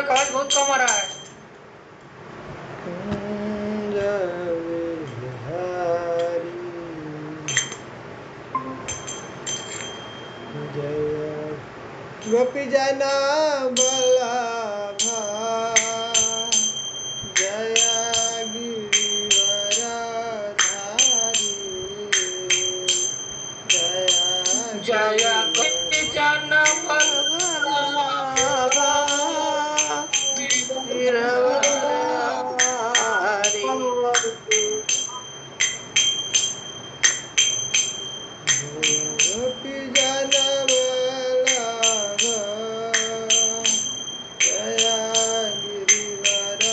भैया का आवाज बहुत कम आ रहा है। गोपी जना बल्लभा जय गिरिवरधारी जय गोपी जन बल्लभा गिरवरधारी गोपी जन बल्लभा जय गिरिवरधारी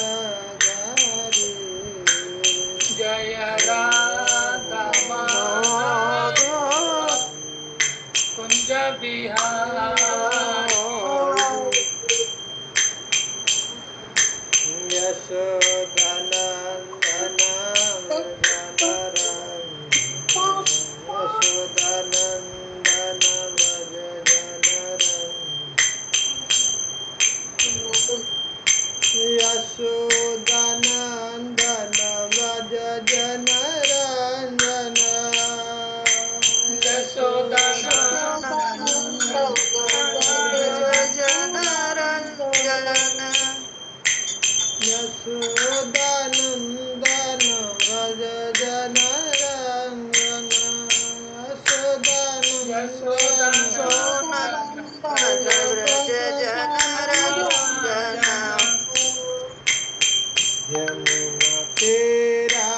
जय राधा माधव कुंज बिहारी यशोदानंदन यशोदानंदन व्रज यशोदानंदन व्रज जनरंजन जनरंजन यशोदानंदन व्रज जनरंजन यशोनंदन व्रज जनरंजन यमुना तेरा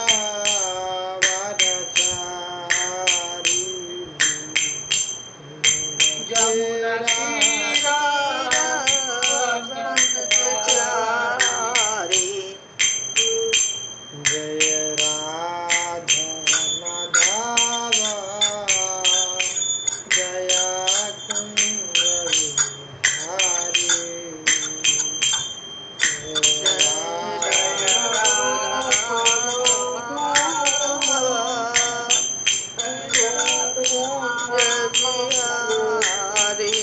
वरचारी जमुना तेरा वनचारी जय राधा माधव जय कुंज बिहारी बिहारी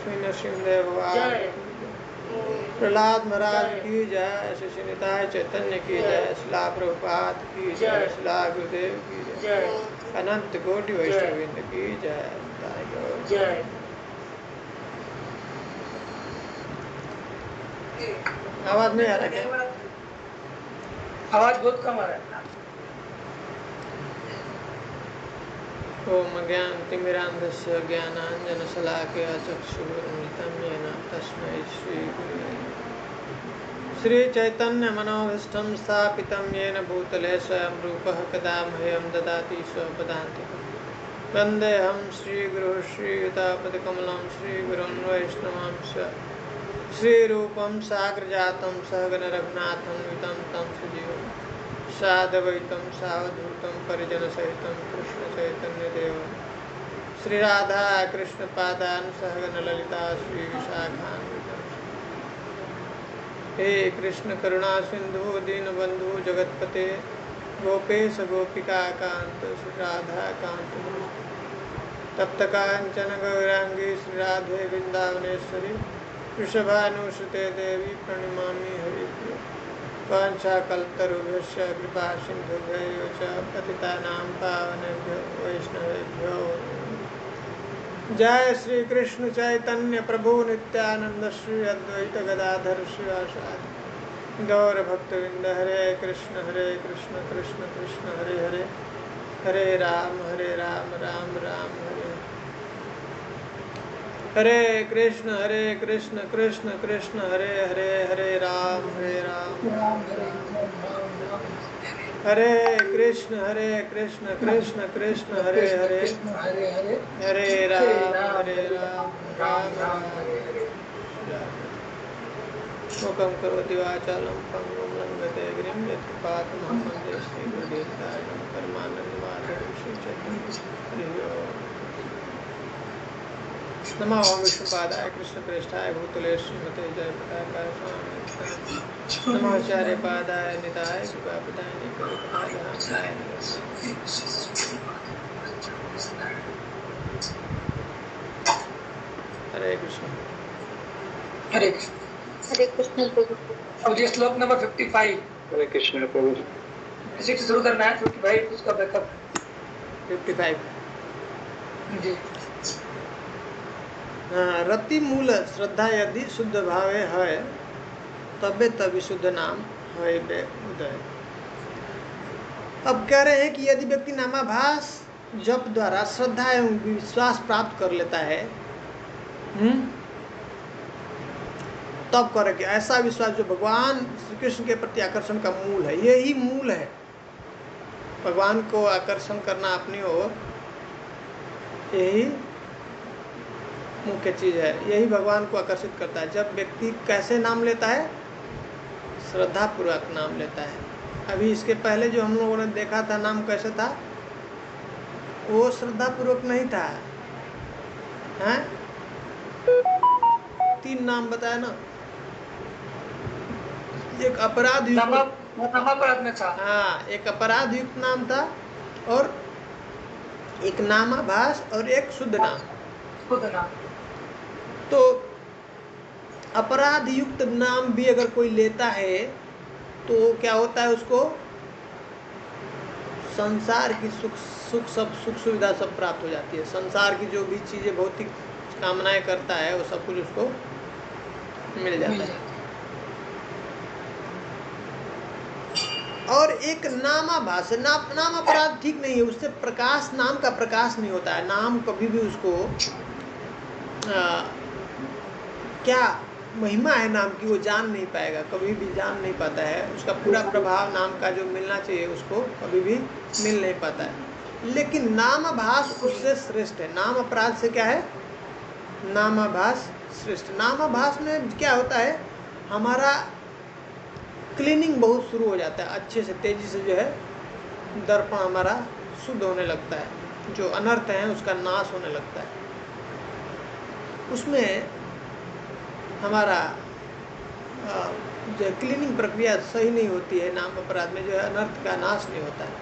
लक्ष्मी नरसिंहदेव भगवान जय। प्रहलाद महाराज जय। की जय, श्री श्री निताय चैतन्य की जय, शिला प्रभुपाद की जय, जय। शिला गुरुदेव की जय, जय। अनंत कोटि जय। वैष्णववृंद की जय। जय। आवाज नहीं आ रहा क्या? आवाज बहुत कम आ रहा है। ओम ज्ञानतिमिरान्धस्य ज्ञानाञ्जनशलाकया चक्षुरुन्मिलितं येन तस्मै श्रीचैतन्यमनोभीष्टं स्थापितं येन भूतले स्वयं रूपः कदा मह्यं ददाति स्वपदान्तिकं। वन्देऽहं श्रीगुरुः श्रीयुतापदकमलं श्रीगुरुन् वैष्णवांश्च श्रीरूपं साग्रजातं सहगण रघुनाथं वितं तं सजीवम् साद्वैतं सावधूतं परिजनसहितं कृष्णचैतन्यदेवं श्रीराधा कृष्णपादान् सहगण ललिता श्रीविशाखान्वितं। हे कृष्ण करुणा सिंधु दीनबंधु जगतपते गोपेश गोपिकाकांत श्रीराधाकांत तप्त कांचन गौरांगी श्रीराधे वृंदावनेश्वरी वृषभानुसुते देवी प्रणमामि हरिप्रिय। वाञ्छाकल्पतरुभ्यश्च कृपा सिन्धुभ्यैव च पतितानां पावनेभ्यो वैष्णवेभ्यो जय श्री कृष्ण चैतन्य प्रभु नित्यानंद श्री अद्वैत गदाधर श्रीवासादि गौर भक्तवृंद। हरे कृष्ण कृष्ण कृष्ण हरे हरे, हरे राम राम राम हरे हरे कृष्ण कृष्ण कृष्ण हरे हरे, हरे राम हरे कृष्ण कृष्ण कृष्ण हरे हरे, हरे राम राम हरे। मुखं करोति वाचालं पंगुं लंघते गिरिं यत्कृपातमहं वन्दे श्रीगुरुदेवतां परमानन्दमाधवं श्रीचैतन्यं। हरि ओम्। नमो विष्णुपादाय कृष्णप्रेष्ठाय भूतले श्रीमते जयप्रकाशाय स्वामिनाथाय नमो आचार्यपादाय निताय कृपाप्रदायिने कलिकटाधामदाय हरे कृष्ण। हरे कृष्ण। हरे कृष्ण प्रभु। अब ये श्लोक नंबर 55। हरे कृष्ण प्रभु। इसी से शुरू करना है 55 उसका बैकअप 55 जी। रति मूल श्रद्धा यदि शुद्ध भावे है तबे तभी शुद्ध नाम है उदय। अब कह रहे हैं कि यदि व्यक्ति नामाभास जप द्वारा श्रद्धा एवं विश्वास प्राप्त कर लेता है तब करे कि ऐसा विश्वास जो भगवान श्री कृष्ण के प्रति आकर्षण का मूल है, यही मूल है भगवान को आकर्षण करना अपनी ओर, यही मुख्य चीज है, यही भगवान को आकर्षित करता है। जब व्यक्ति कैसे नाम लेता है? श्रद्धा पूर्वक नाम लेता है। अभी इसके पहले जो हम लोगों ने देखा था नाम कैसे था, वो श्रद्धा पूर्वक नहीं था, हैं? 3 नाम बताया ना, एक अपराध नामापराध में था। हाँ, एक अपराध युक्त नाम था और एक नामाभास और एक शुद्ध नाम। शुद्ध नाम। तो अपराध युक्त नाम भी अगर कोई लेता है तो क्या होता है, उसको संसार की सुख सुविधा सब प्राप्त हो जाती है। संसार की जो भी चीजें भौतिक कामनाएं करता है वो सब कुछ उसको मिल जाता है। और एक नामाभास नाम अपराध ठीक नहीं है, उससे प्रकाश, नाम का प्रकाश नहीं होता है। नाम कभी भी उसको क्या महिमा है नाम की वो जान नहीं पाएगा, कभी भी जान नहीं पाता है। उसका पूरा प्रभाव नाम का जो मिलना चाहिए उसको कभी भी मिल नहीं पाता है। लेकिन नामाभास उससे श्रेष्ठ है। नाम अपराध से क्या है? नामाभास श्रेष्ठ। नामाभास में क्या होता है, हमारा क्लीनिंग बहुत शुरू हो जाता है, अच्छे से तेजी से जो है दर्पण हमारा शुद्ध होने लगता है, जो अनर्थ है उसका नाश होने लगता है। उसमें हमारा जो क्लीनिंग प्रक्रिया सही नहीं होती है, नाम अपराध में जो है अनर्थ का नाश नहीं होता है।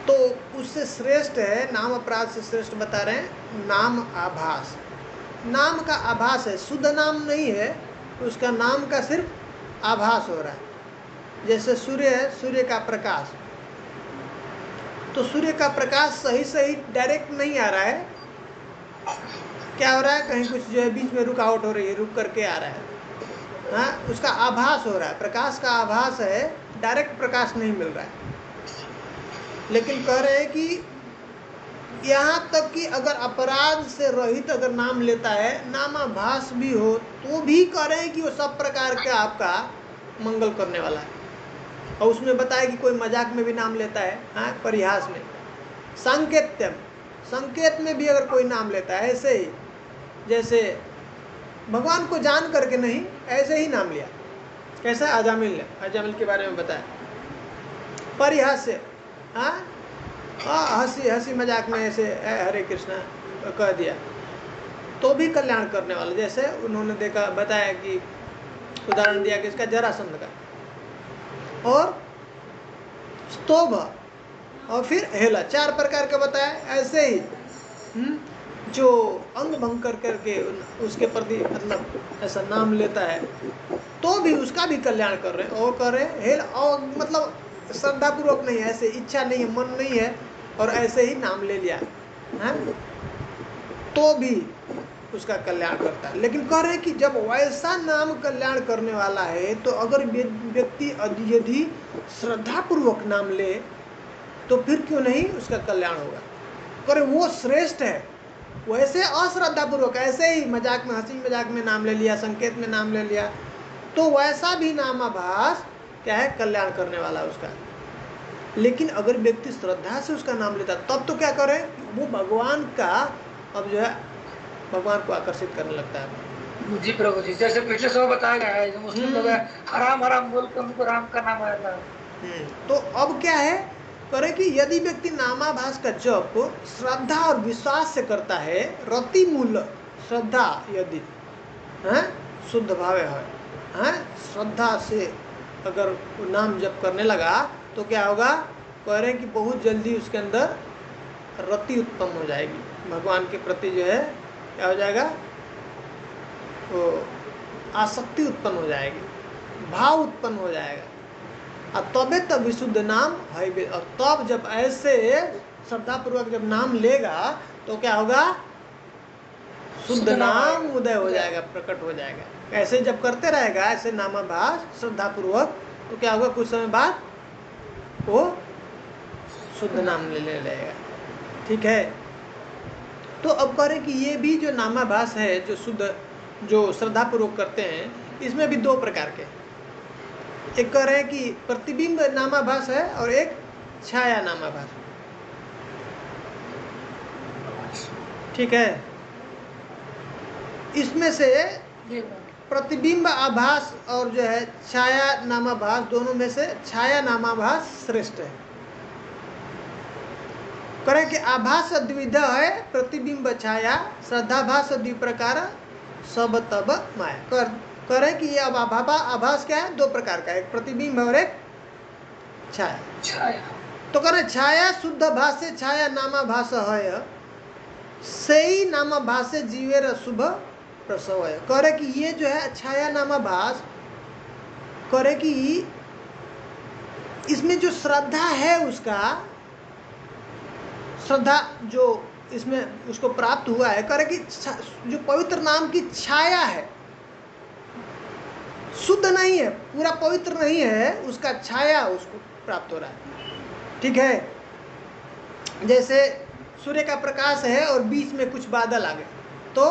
तो उससे श्रेष्ठ है, नाम अपराध से श्रेष्ठ बता रहे हैं नाम आभास। नाम का आभास है, शुद्ध नाम नहीं है, तो उसका नाम का सिर्फ आभास हो रहा है। जैसे सूर्य है, सूर्य का प्रकाश, तो सूर्य का प्रकाश सही सही डायरेक्ट नहीं आ रहा है, क्या हो रहा है, कहीं कुछ जो है बीच में रुकावट हो रही है, रुक करके आ रहा है। हाँ, उसका आभास हो रहा है, प्रकाश का आभास है, डायरेक्ट प्रकाश नहीं मिल रहा है। लेकिन कह रहे हैं कि यहाँ तक कि अगर अपराध से रहित अगर नाम लेता है, नामाभास भी हो, तो भी कह रहे हैं कि वो सब प्रकार का आपका मंगल करने वाला है। और उसमें बताया कि कोई मजाक में भी नाम लेता है, हाँ, परिहास में, संकेत्यम, संकेत में भी अगर कोई नाम लेता है, ऐसे ही जैसे भगवान को जान करके नहीं, ऐसे ही नाम लिया। कैसा अजामिल ने, अजामिल के बारे में बताया, परिहास से, हाँ, हंसी हंसी मजाक में ऐसे हरे कृष्णा कह दिया, तो भी कल्याण करने वाला। जैसे उन्होंने देखा, बताया कि उदाहरण दिया कि इसका जरासंध का, और स्तोभ, और फिर हेला, 4 प्रकार का बताया। ऐसे ही जो अंग भंग कर करके उसके प्रति मतलब ऐसा नाम लेता है, तो भी उसका भी कल्याण कर रहे हैं। और कर रहे हैं हेला, और मतलब श्रद्धा पूर्वक नहीं है, ऐसे इच्छा नहीं है, मन नहीं है, और ऐसे ही नाम ले लिया है, तो भी उसका कल्याण करता है। लेकिन कह रहे हैं कि जब वैसा नाम कल्याण करने वाला है, तो अगर व्यक्ति यदि श्रद्धा पूर्वक नाम ले, तो फिर क्यों नहीं उसका कल्याण होगा। कह रहे वो श्रेष्ठ है। वैसे अश्रद्धा पूर्वक ऐसे ही मजाक में, हंसी मजाक में नाम ले लिया, संकेत में नाम ले लिया, तो वैसा भी नामाभास क्या है, कल्याण करने वाला उसका। लेकिन अगर व्यक्ति श्रद्धा से उसका नाम लेता, तब तो क्या करे, वो भगवान का अब जो है भगवान को आकर्षित करने लगता है। जी प्रभु जी, जैसे पिछले समय बताया गया है, जो मुस्लिम लोग हैं, हराम हराम बोल के उनको राम का नाम आ रहा है। तो अब क्या है, करे कि यदि व्यक्ति नामाभास का जप श्रद्धा और विश्वास से करता है, रति मूल श्रद्धा यदि है, शुद्ध भाव है, श्रद्धा से अगर वो नाम जप करने लगा, तो क्या होगा, कह रहे हैं कि बहुत जल्दी उसके अंदर रति उत्पन्न हो जाएगी, भगवान के प्रति जो है क्या हो जाएगा, वो आसक्ति उत्पन्न हो जाएगी, भाव उत्पन्न हो जाएगा, और तबे तब विशुद्ध नाम है। और तब जब ऐसे श्रद्धा पूर्वक जब नाम लेगा, तो क्या होगा, शुद्ध नाम उदय हो जाएगा, प्रकट हो जाएगा। ऐसे जब करते रहेगा ऐसे नामाभास श्रद्धा पूर्वक, तो क्या होगा, कुछ समय बाद वो शुद्ध नाम ले लेगा। ठीक है। तो अब कह रहे कि ये भी जो नामाभास है, जो शुद्ध, जो श्रद्धा पूर्वक करते हैं, इसमें भी 2 प्रकार के, एक कह रहे हैं कि प्रतिबिंब नामाभास है, और एक छाया नामाभास। ठीक है। इसमें से प्रतिबिंब आभास और जो है छाया नामाभास, दोनों में से छाया नामाभास श्रेष्ठ है। करें कि आभास द्विविधा है, प्रतिबिंब छाया, श्रद्धाभास द्विप्रकार, सब तब माया। करें कि ये अब आभास क्या है, 2 प्रकार का, एक प्रतिबिंब और एक छाया। तो करें छाया शुद्ध भाष्य छाया नामाभास है, सही नामाभास जीवेर शुभ प्रसव है। करे कि ये जो है छाया नामाभास, करे कि इसमें जो श्रद्धा है, उसका श्रद्धा जो इसमें उसको प्राप्त हुआ है, करे कि जो पवित्र नाम की छाया है, शुद्ध नहीं है, पूरा पवित्र नहीं है, उसका छाया उसको प्राप्त हो रहा है। ठीक है। जैसे सूर्य का प्रकाश है और बीच में कुछ बादल आ गए, तो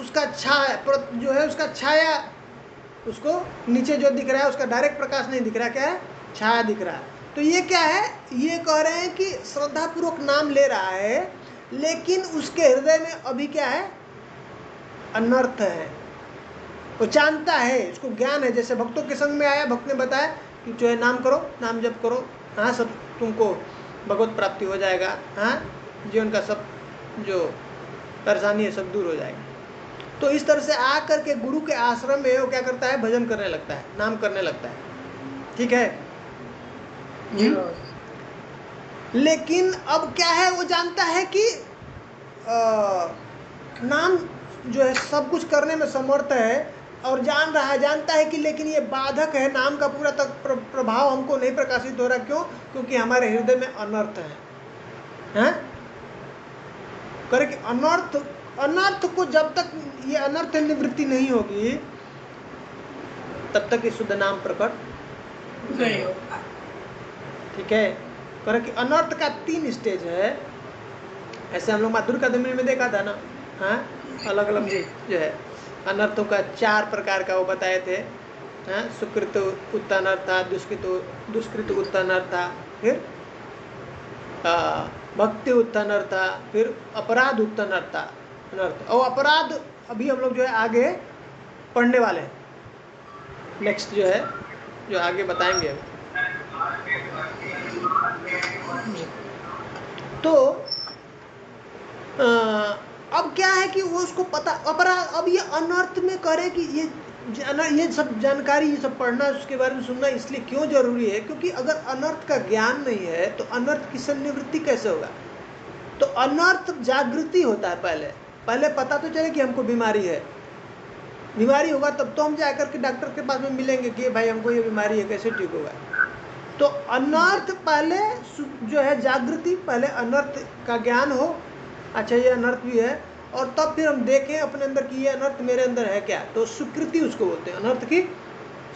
उसका छाया जो है, उसका छाया, उसको नीचे जो दिख रहा है उसका डायरेक्ट प्रकाश नहीं दिख रहा, क्या है, छाया दिख रहा है। तो ये क्या है, ये कह रहे हैं कि श्रद्धा पूर्वक नाम ले रहा है, लेकिन उसके हृदय में अभी क्या है, अनर्थ है, वो जानता है, उसको ज्ञान है। जैसे भक्तों के संग में आया, भक्त ने बताया कि जो है नाम करो, नाम जप करो, हाँ सब तुमको भगवत प्राप्ति हो जाएगा, हाँ जीवन का सब जो परेशानी है सब दूर हो जाएगी। तो इस तरह से आ करके गुरु के आश्रम में वो क्या करता है, भजन करने लगता है, नाम करने लगता है। ठीक है। लेकिन अब क्या है, वो जानता है कि नाम जो है सब कुछ करने में समर्थ है और जान रहा है, जानता है कि लेकिन ये बाधक है, नाम का पूरा तक प्रभाव हमको नहीं प्रकाशित हो रहा। क्यों? क्योंकि हमारे हृदय में अनर्थ है, हैं? करे कि अनर्थ, अनर्थ को जब तक ये अनर्थ निवृत्ति नहीं होगी तब तक ये शुद्ध नाम प्रकट नहीं होगा। ठीक है। करे कि अनर्थ का 3 स्टेज है। ऐसे हम लोग माधुर्य अकादमी में देखा था ना, हाँ, अलग अलग जो है अनर्थों का 4 प्रकार का वो बताए थे, हाँ, सुकृत उत्तनर्था, दुष्कृत उत्तनर्था, फिर भक्ति उत्तनर्था, फिर अपराध उत्तनर्था, अनर्थ। और अपराध अभी हम लोग जो है आगे पढ़ने वाले हैं, नेक्स्ट जो है जो आगे बताएंगे। तो अब क्या है कि वो उसको पता अपराध, अब ये अनर्थ में करे कि ये सब जानकारी, ये सब पढ़ना, उसके बारे में सुनना इसलिए क्यों जरूरी है? क्योंकि अगर अनर्थ का ज्ञान नहीं है तो अनर्थ की निवृत्ति कैसे होगा? तो अनर्थ जागृति होता है। पहले पता तो चले कि हमको बीमारी है, बीमारी होगा तब तो हम जाकर के डॉक्टर के पास में मिलेंगे कि भाई हमको ये बीमारी है, कैसे ठीक होगा। तो अनर्थ पहले जो है जागृति, पहले अनर्थ का ज्ञान हो, अच्छा ये अनर्थ भी है, और तब फिर हम देखें अपने अंदर कि ये अनर्थ मेरे अंदर है क्या। तो स्वीकृति उसको बोलते हैं, अनर्थ की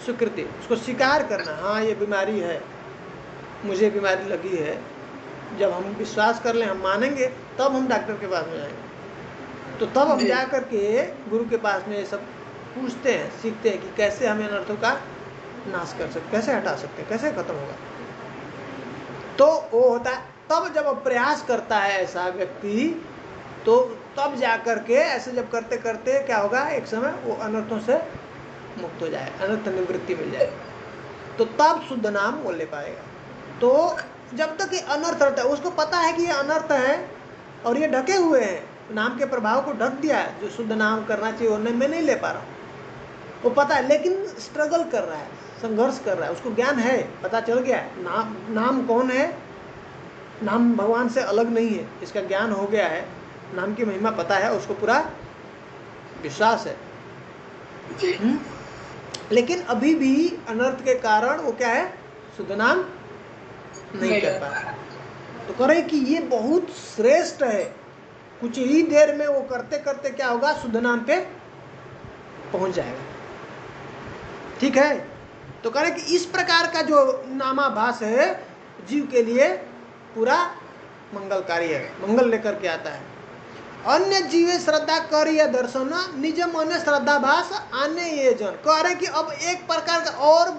स्वीकृति, उसको स्वीकार करना, हाँ ये बीमारी है, मुझे बीमारी लगी है। जब हम विश्वास कर लें, हम मानेंगे, तब हम डॉक्टर के पास में जाएंगे। तो तब हम जा करके गुरु के पास में ये सब पूछते हैं, सीखते हैं कि कैसे हमें अनर्थों का नाश कर सकते, कैसे हटा सकते, कैसे खत्म होगा। तो वो होता है तब जब प्रयास करता है ऐसा व्यक्ति, तो तब जा करके ऐसे जब करते करते क्या होगा, एक समय वो अनर्थों से मुक्त हो जाए, अनर्थ निवृत्ति मिल जाए, तो तब शुद्ध नाम वो ले पाएगा। तो जब तक ये अनर्थ रहता है, उसको पता है कि ये अनर्थ है और ये ढके हुए हैं, नाम के प्रभाव को ढक दिया है, जो शुद्ध नाम करना चाहिए वो मैं नहीं ले पा रहा हूँ, वो पता है, लेकिन स्ट्रगल कर रहा है, संघर्ष कर रहा है, उसको ज्ञान है, पता चल गया है नाम कौन है, नाम भगवान से अलग नहीं है, इसका ज्ञान हो गया है, नाम की महिमा पता है, उसको पूरा विश्वास है। लेकिन अभी भी अनर्थ के कारण वो क्या है, शुद्ध नाम नहीं कर पा रहा। तो करें कि ये बहुत श्रेष्ठ है, कुछ ही देर में वो करते करते क्या होगा, शुद्ध नाम पे पहुंच जाएगा। ठीक है। तो करें कि इस प्रकार का जो नामाभास है जीव के लिए पूरा मंगलकारी है, मंगल लेकर के आता है। अन्य जीवे श्रद्धा कर या दर्शन निज मन श्रद्धाभास आने ये जन, कह रहे कि अब एक प्रकार का और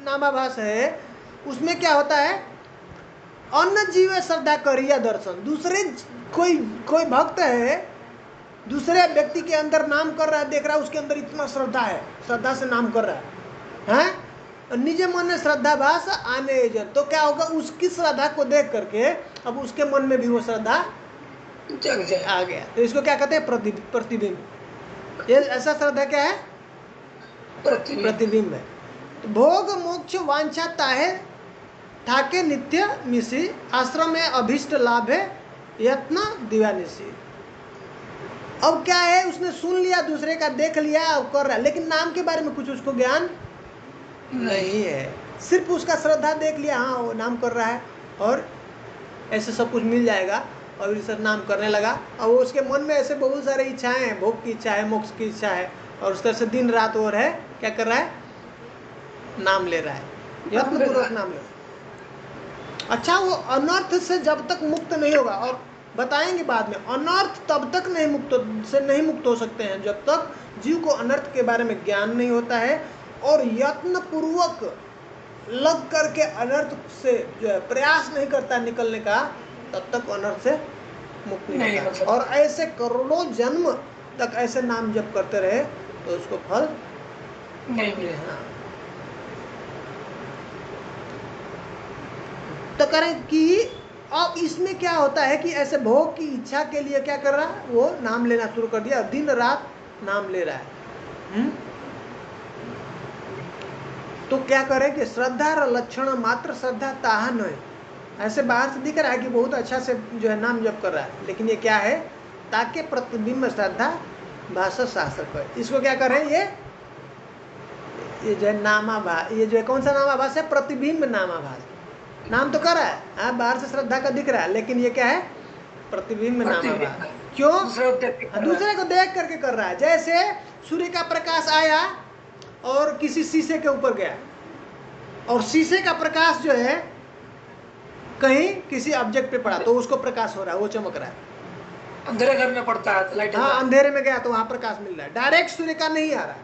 नामाभास है, उसमें क्या होता है, अन्य जीवे श्रद्धा कर या दर्शन, दूसरे कोई भक्त है, दूसरे व्यक्ति के अंदर नाम कर रहा है, देख रहा है उसके अंदर इतना श्रद्धा है, श्रद्धा से नाम कर रहा है, निज मन में श्रद्धाभास आने जन, तो क्या होगा, उसकी श्रद्धा को देख करके अब उसके मन में भी वो श्रद्धा आ गया। तो इसको क्या कहते हैं, प्रतिबिंब। ये ऐसा श्रद्धा क्या है, प्रतिबिंब है। तो भोग मोक्ष वांछा ताहे ठाके नित्य मिसी, आश्रम में अभिष्ट लाभ है यत्न दिव्यानिशी। अब क्या है, उसने सुन लिया, दूसरे का देख लिया, अब कर रहा है, लेकिन नाम के बारे में कुछ उसको ज्ञान नहीं है, सिर्फ उसका श्रद्धा देख लिया, हाँ वो नाम कर रहा है और ऐसे सब कुछ मिल जाएगा, और इस नाम करने लगा, और वो उसके मन में ऐसे बहुत सारे इच्छाएं हैं, भोग की इच्छा है, मोक्ष की इच्छा है, और उस तरह से दिन रात और है, क्या कर रहा है, नाम ले रहा है, यत्नपूर्वक नाम ले रहा है। अच्छा, वो अनर्थ से जब तक मुक्त नहीं होगा, और बताएंगे बाद में, अनर्थ तब तक नहीं मुक्त हो सकते हैं जब तक जीव को अनर्थ के बारे में ज्ञान नहीं होता है, और यत्न पूर्वक लग करके अनर्थ से जो है प्रयास नहीं करता निकलने का, तब तक अनर्थ से मुक्त नहीं होता। और ऐसे करोड़ों जन्म तक ऐसे नाम जप करते रहे तो उसको फल नहीं मिलेगा। तो करें कि अब इसमें क्या होता है कि ऐसे भोग की इच्छा के लिए क्या कर रहा है, वो नाम लेना शुरू कर दिया, दिन रात नाम ले रहा है। तो क्या करें कि श्रद्धा लक्षण मात्र श्रद्धा ताहा नहीं, ऐसे बाहर से दिख रहा है कि बहुत अच्छा से जो है नाम जप कर रहा है, लेकिन ये क्या है, ताके प्रतिबिंब श्रद्धा भाषा शास्त्र को। इसको क्या कर रहे हैं ये जो है नामाभास, ये जो है कौन सा नामाभास है? प्रतिबिंब नामाभास। नाम तो कर रहा है, हाँ, बाहर से श्रद्धा का दिख रहा है, लेकिन ये क्या है? प्रतिबिंब नामाभास। क्यों? दूसरे को देख करके कर रहा है। जैसे सूर्य का प्रकाश आया और किसी शीशे के ऊपर गया, और शीशे का प्रकाश जो है कहीं किसी ऑब्जेक्ट पे पड़ा तो उसको प्रकाश हो रहा है, वो चमक रहा है। अंधेरे घर में पड़ता है लाइट, हाँ, अंधेरे में गया तो वहां प्रकाश मिल रहा है, डायरेक्ट सूर्य का नहीं आ रहा है।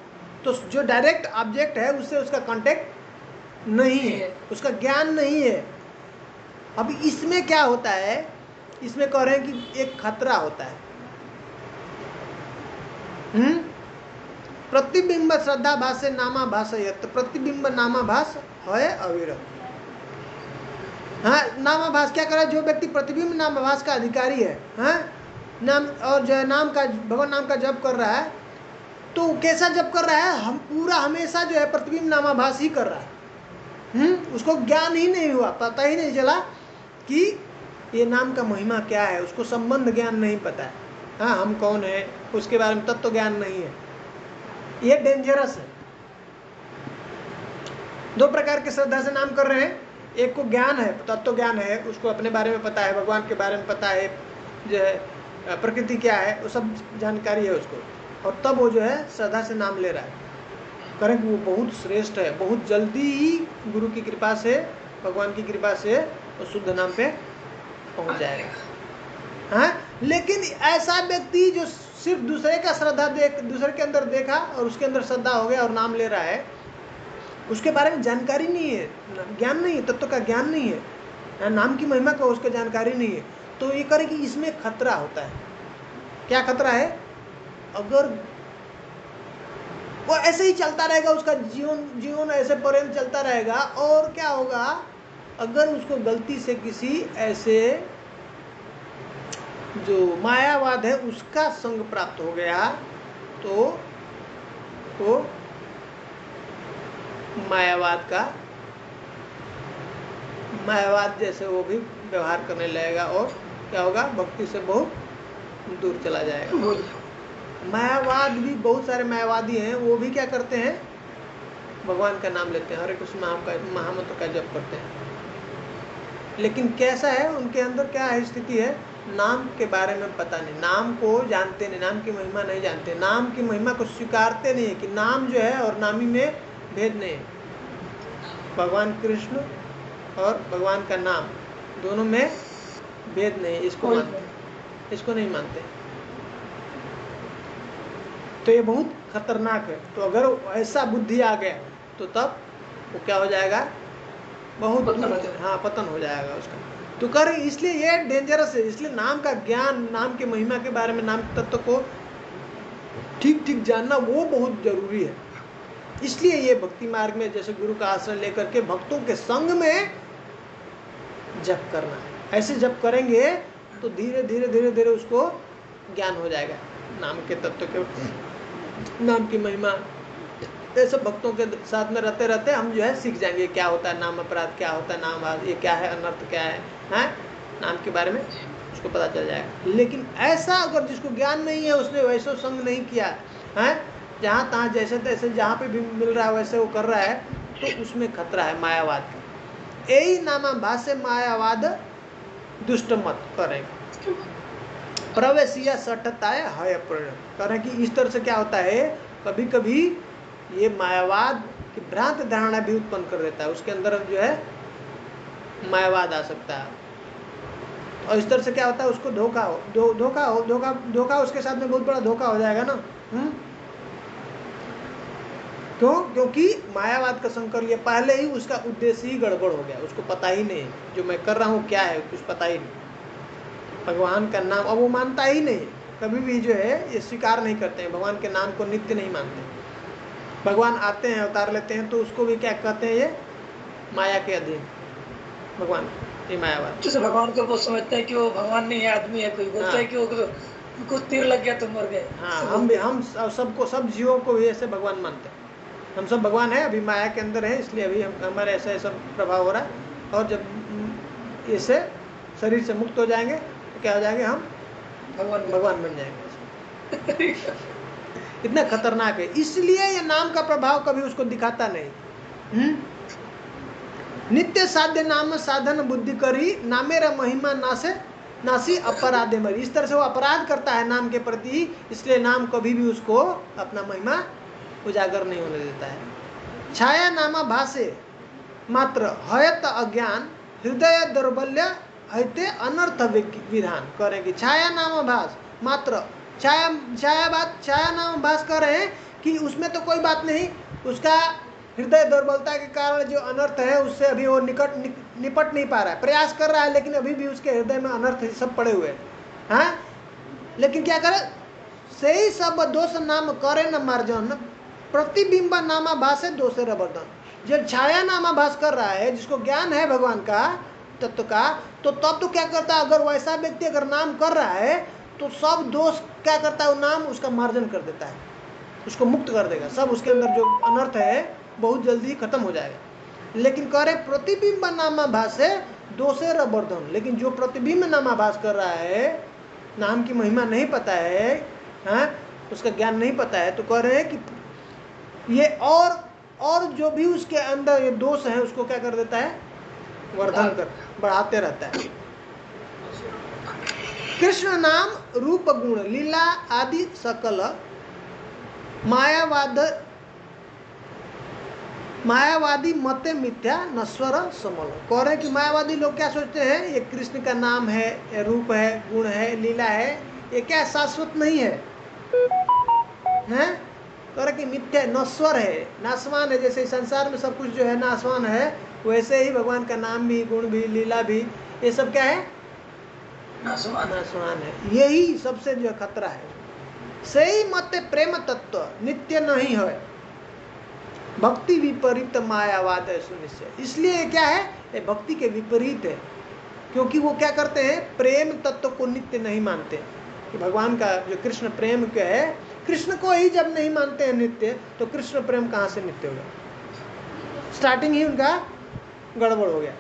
तो जो डायरेक्ट ऑब्जेक्ट है उससे उसका कांटेक्ट नहीं है, उसका ज्ञान नहीं है। अब इसमें क्या होता है? इसमें कह रहे हैं कि एक खतरा होता है। प्रतिबिंब श्रद्धा भाष्य नामाभास, प्रतिबिंब नामाभास है अविरत। हाँ, नामाभास क्या कर रहा है? जो व्यक्ति प्रतिबिंब नामाभास का अधिकारी है, हाँ, नाम और जो नाम का, भगवान नाम का जप कर रहा है, तो कैसा जप कर रहा है? हम पूरा हमेशा जो है प्रतिबिंब नामाभास ही कर रहा है। उसको ज्ञान ही नहीं हुआ, पता ही नहीं चला कि ये नाम का महिमा क्या है, उसको संबंध ज्ञान नहीं पता है। हाँ, हम कौन है उसके बारे में तत्व ज्ञान नहीं है। ये डेंजरस है। दो प्रकार की श्रद्धा से नाम कर रहे हैं। एक को ज्ञान है, तत्व ज्ञान है, उसको अपने बारे में पता है, भगवान के बारे में पता है, जो है प्रकृति क्या है वो सब जानकारी है उसको, और तब वो जो है श्रद्धा से नाम ले रहा है। करें वो बहुत श्रेष्ठ है, बहुत जल्दी ही गुरु की कृपा से, भगवान की कृपा से वो शुद्ध नाम पे पहुंच जाएगा। हाँ, लेकिन ऐसा व्यक्ति जो सिर्फ दूसरे का श्रद्धा देख, दूसरे के अंदर देखा और उसके अंदर श्रद्धा हो गया और नाम ले रहा है, उसके बारे में जानकारी नहीं है, ज्ञान नहीं है, तत्व का ज्ञान नहीं है, नाम की महिमा का उसको जानकारी नहीं है, तो ये करे कि इसमें खतरा होता है। क्या खतरा है? अगर वो ऐसे ही चलता रहेगा, उसका जीवन ऐसे पर्यंत चलता रहेगा, और क्या होगा अगर उसको गलती से किसी ऐसे जो मायावाद है उसका संग प्राप्त हो गया, तो वो मायावाद जैसे वो भी व्यवहार करने लगेगा, और क्या होगा? भक्ति से बहुत दूर चला जाएगा। मायावाद भी, बहुत सारे मायावादी हैं, वो भी क्या करते हैं? भगवान का नाम लेते हैं, हरे कृष्ण महामंत्र का जप करते हैं, लेकिन कैसा है उनके अंदर, क्या है स्थिति है? नाम के बारे में पता नहीं, नाम को जानते नहीं, नाम की महिमा नहीं जानते, नाम की महिमा को स्वीकारते नहीं है कि नाम जो है और नामी में भेद नहीं है। भगवान कृष्ण और भगवान का नाम दोनों में भेद नहीं, इसको मानते, इसको नहीं मानते। तो ये बहुत खतरनाक है। तो अगर ऐसा बुद्धि आ गया तो तब वो क्या हो जाएगा? बहुत पतन हो जाएगा उसका। तो कर, इसलिए ये डेंजरस है। इसलिए नाम का ज्ञान, नाम की महिमा के बारे में, नाम तत्व को ठीक ठीक जानना वो बहुत जरूरी है। इसलिए ये भक्ति मार्ग में जैसे गुरु का आश्रय लेकर के भक्तों के संग में जप करना है। ऐसे जप करेंगे तो धीरे धीरे धीरे धीरे उसको ज्ञान हो जाएगा नाम के तत्व के, नाम की महिमा। ऐसे भक्तों के साथ में रहते रहते हम जो है सीख जाएंगे क्या होता है नाम अपराध, क्या होता है नाम, ये क्या है, अनर्थ क्या है, नाम के बारे में उसको पता चल जाएगा। लेकिन ऐसा अगर जिसको ज्ञान नहीं है, उसने वैसे संग नहीं किया है, जहाँ तहाँ जैसे तैसे जहाँ पे भी मिल रहा है वैसे वो कर रहा है, तो उसमें खतरा है मायावाद का। यही नामाभास से मायावाद दुष्ट मत करेगा। प्रवेशिया सठताए है करें कि इस तरह से क्या होता है, कभी कभी ये मायावाद की भ्रांत धारणा भी उत्पन्न कर देता है, उसके अंदर जो है मायावाद आ सकता है। और इस तरह से क्या होता है, उसको धोखा उसके साथ में बहुत बड़ा धोखा हो जाएगा ना। क्यों? क्योंकि मायावाद का संग कर लिया, पहले ही उसका उद्देश्य ही गड़बड़ हो गया, उसको पता ही नहीं जो मैं कर रहा हूँ क्या है, कुछ पता ही नहीं। भगवान का नाम अब वो मानता ही नहीं, कभी भी जो है ये स्वीकार नहीं करते हैं, भगवान के नाम को नित्य नहीं मानते। भगवान आते हैं अवतार लेते हैं तो उसको भी क्या कहते हैं, ये माया के अधीन भगवान, ये मायावाद। जैसे भगवान को वो समझते हैं कि वो भगवान नहीं है, आदमी है, कोई बोलता है कि वो कुछ तीर लग गया तो मर गए। हाँ, हम सबको, सब जीवों को भी ऐसे भगवान मानते हैं। हम सब भगवान है, अभी माया के अंदर है, इसलिए अभी हमारे ऐसा ऐसा प्रभाव हो रहा है, और जब इससे शरीर से मुक्त हो जाएंगे तो क्या हो जाएंगे, हम भगवान बन जाएंगे। कितना खतरनाक है। इसलिए ये नाम का प्रभाव कभी उसको दिखाता नहीं। नित्य साध्य नाम साधन बुद्धि करी, नामेर महिमा नासे नासी अपराधे मरी। इस तरह से वो अपराध करता है नाम के प्रति, इसलिए नाम कभी भी उसको अपना महिमा उजागर नहीं होने देता है। छाया नामा भाषे मात्र हयत अज्ञान, हृदय दौर्बल्य हयते अनर्थ विधान। करें कि छाया नाम भास मात्र, छाया नाम भास कर रहे हैं कि उसमें तो कोई बात नहीं, उसका हृदय दुर्बलता के कारण जो अनर्थ है उससे अभी वो निपट नहीं पा रहा है, प्रयास कर रहा है लेकिन अभी भी उसके हृदय में अनर्थ सब पड़े हुए हैं। हाँ, लेकिन क्या करे, सही सब दोष नाम करे न मार्जन, प्रतिबिंब नामा भाषे दोषे रवर्धन। जब छाया नामा भास कर रहा है, जिसको ज्ञान है भगवान का तत्व का, तो तब तो क्या करता है, अगर वैसा व्यक्ति अगर नाम कर रहा है तो सब दोष क्या करता है, वो नाम उसका मार्जन कर देता है, उसको मुक्त कर देगा। सब उसके अंदर जो अनर्थ है बहुत जल्दी खत्म हो जाएगा। लेकिन कह रहे प्रतिबिंब नामाभास है दोषे रवर्धन। लेकिन जो प्रतिबिंब नामाभास कर रहा है, नाम की महिमा नहीं पता है, हाँ, उसका ज्ञान नहीं पता है, तो कह रहे हैं कि ये और जो भी उसके अंदर ये दोष है उसको क्या कर देता है, वर्धन कर, बढ़ाते रहता है। कृष्ण नाम रूप गुण लीला आदि सकल मायावादी मते मिथ्या नश्वर समल। कह रहे कि मायावादी लोग क्या सोचते हैं, ये कृष्ण का नाम है, रूप है, गुण है, लीला है, ये क्या शाश्वत नहीं है, हैं? कह रहे कि मिथ्या नश्वर है, नाशवान है। जैसे संसार में सब कुछ जो है नाशवान है, वैसे ही भगवान का नाम भी, गुण भी, लीला भी, ये सब क्या है, नाशवान है। यही सबसे जो खतरा है। सही मत प्रेम तत्व नित्य नहीं है, भक्ति विपरीत मायावाद है सुनिश्चय। इसलिए क्या है, ये भक्ति के विपरीत है, क्योंकि वो क्या करते हैं, प्रेम तत्व को नित्य नहीं मानते कि भगवान का जो कृष्ण प्रेम क्या है, कृष्ण को ही जब नहीं मानते हैं नित्य, तो कृष्ण प्रेम कहाँ से नित्य होगा, स्टार्टिंग ही उनका गड़बड़ हो गया।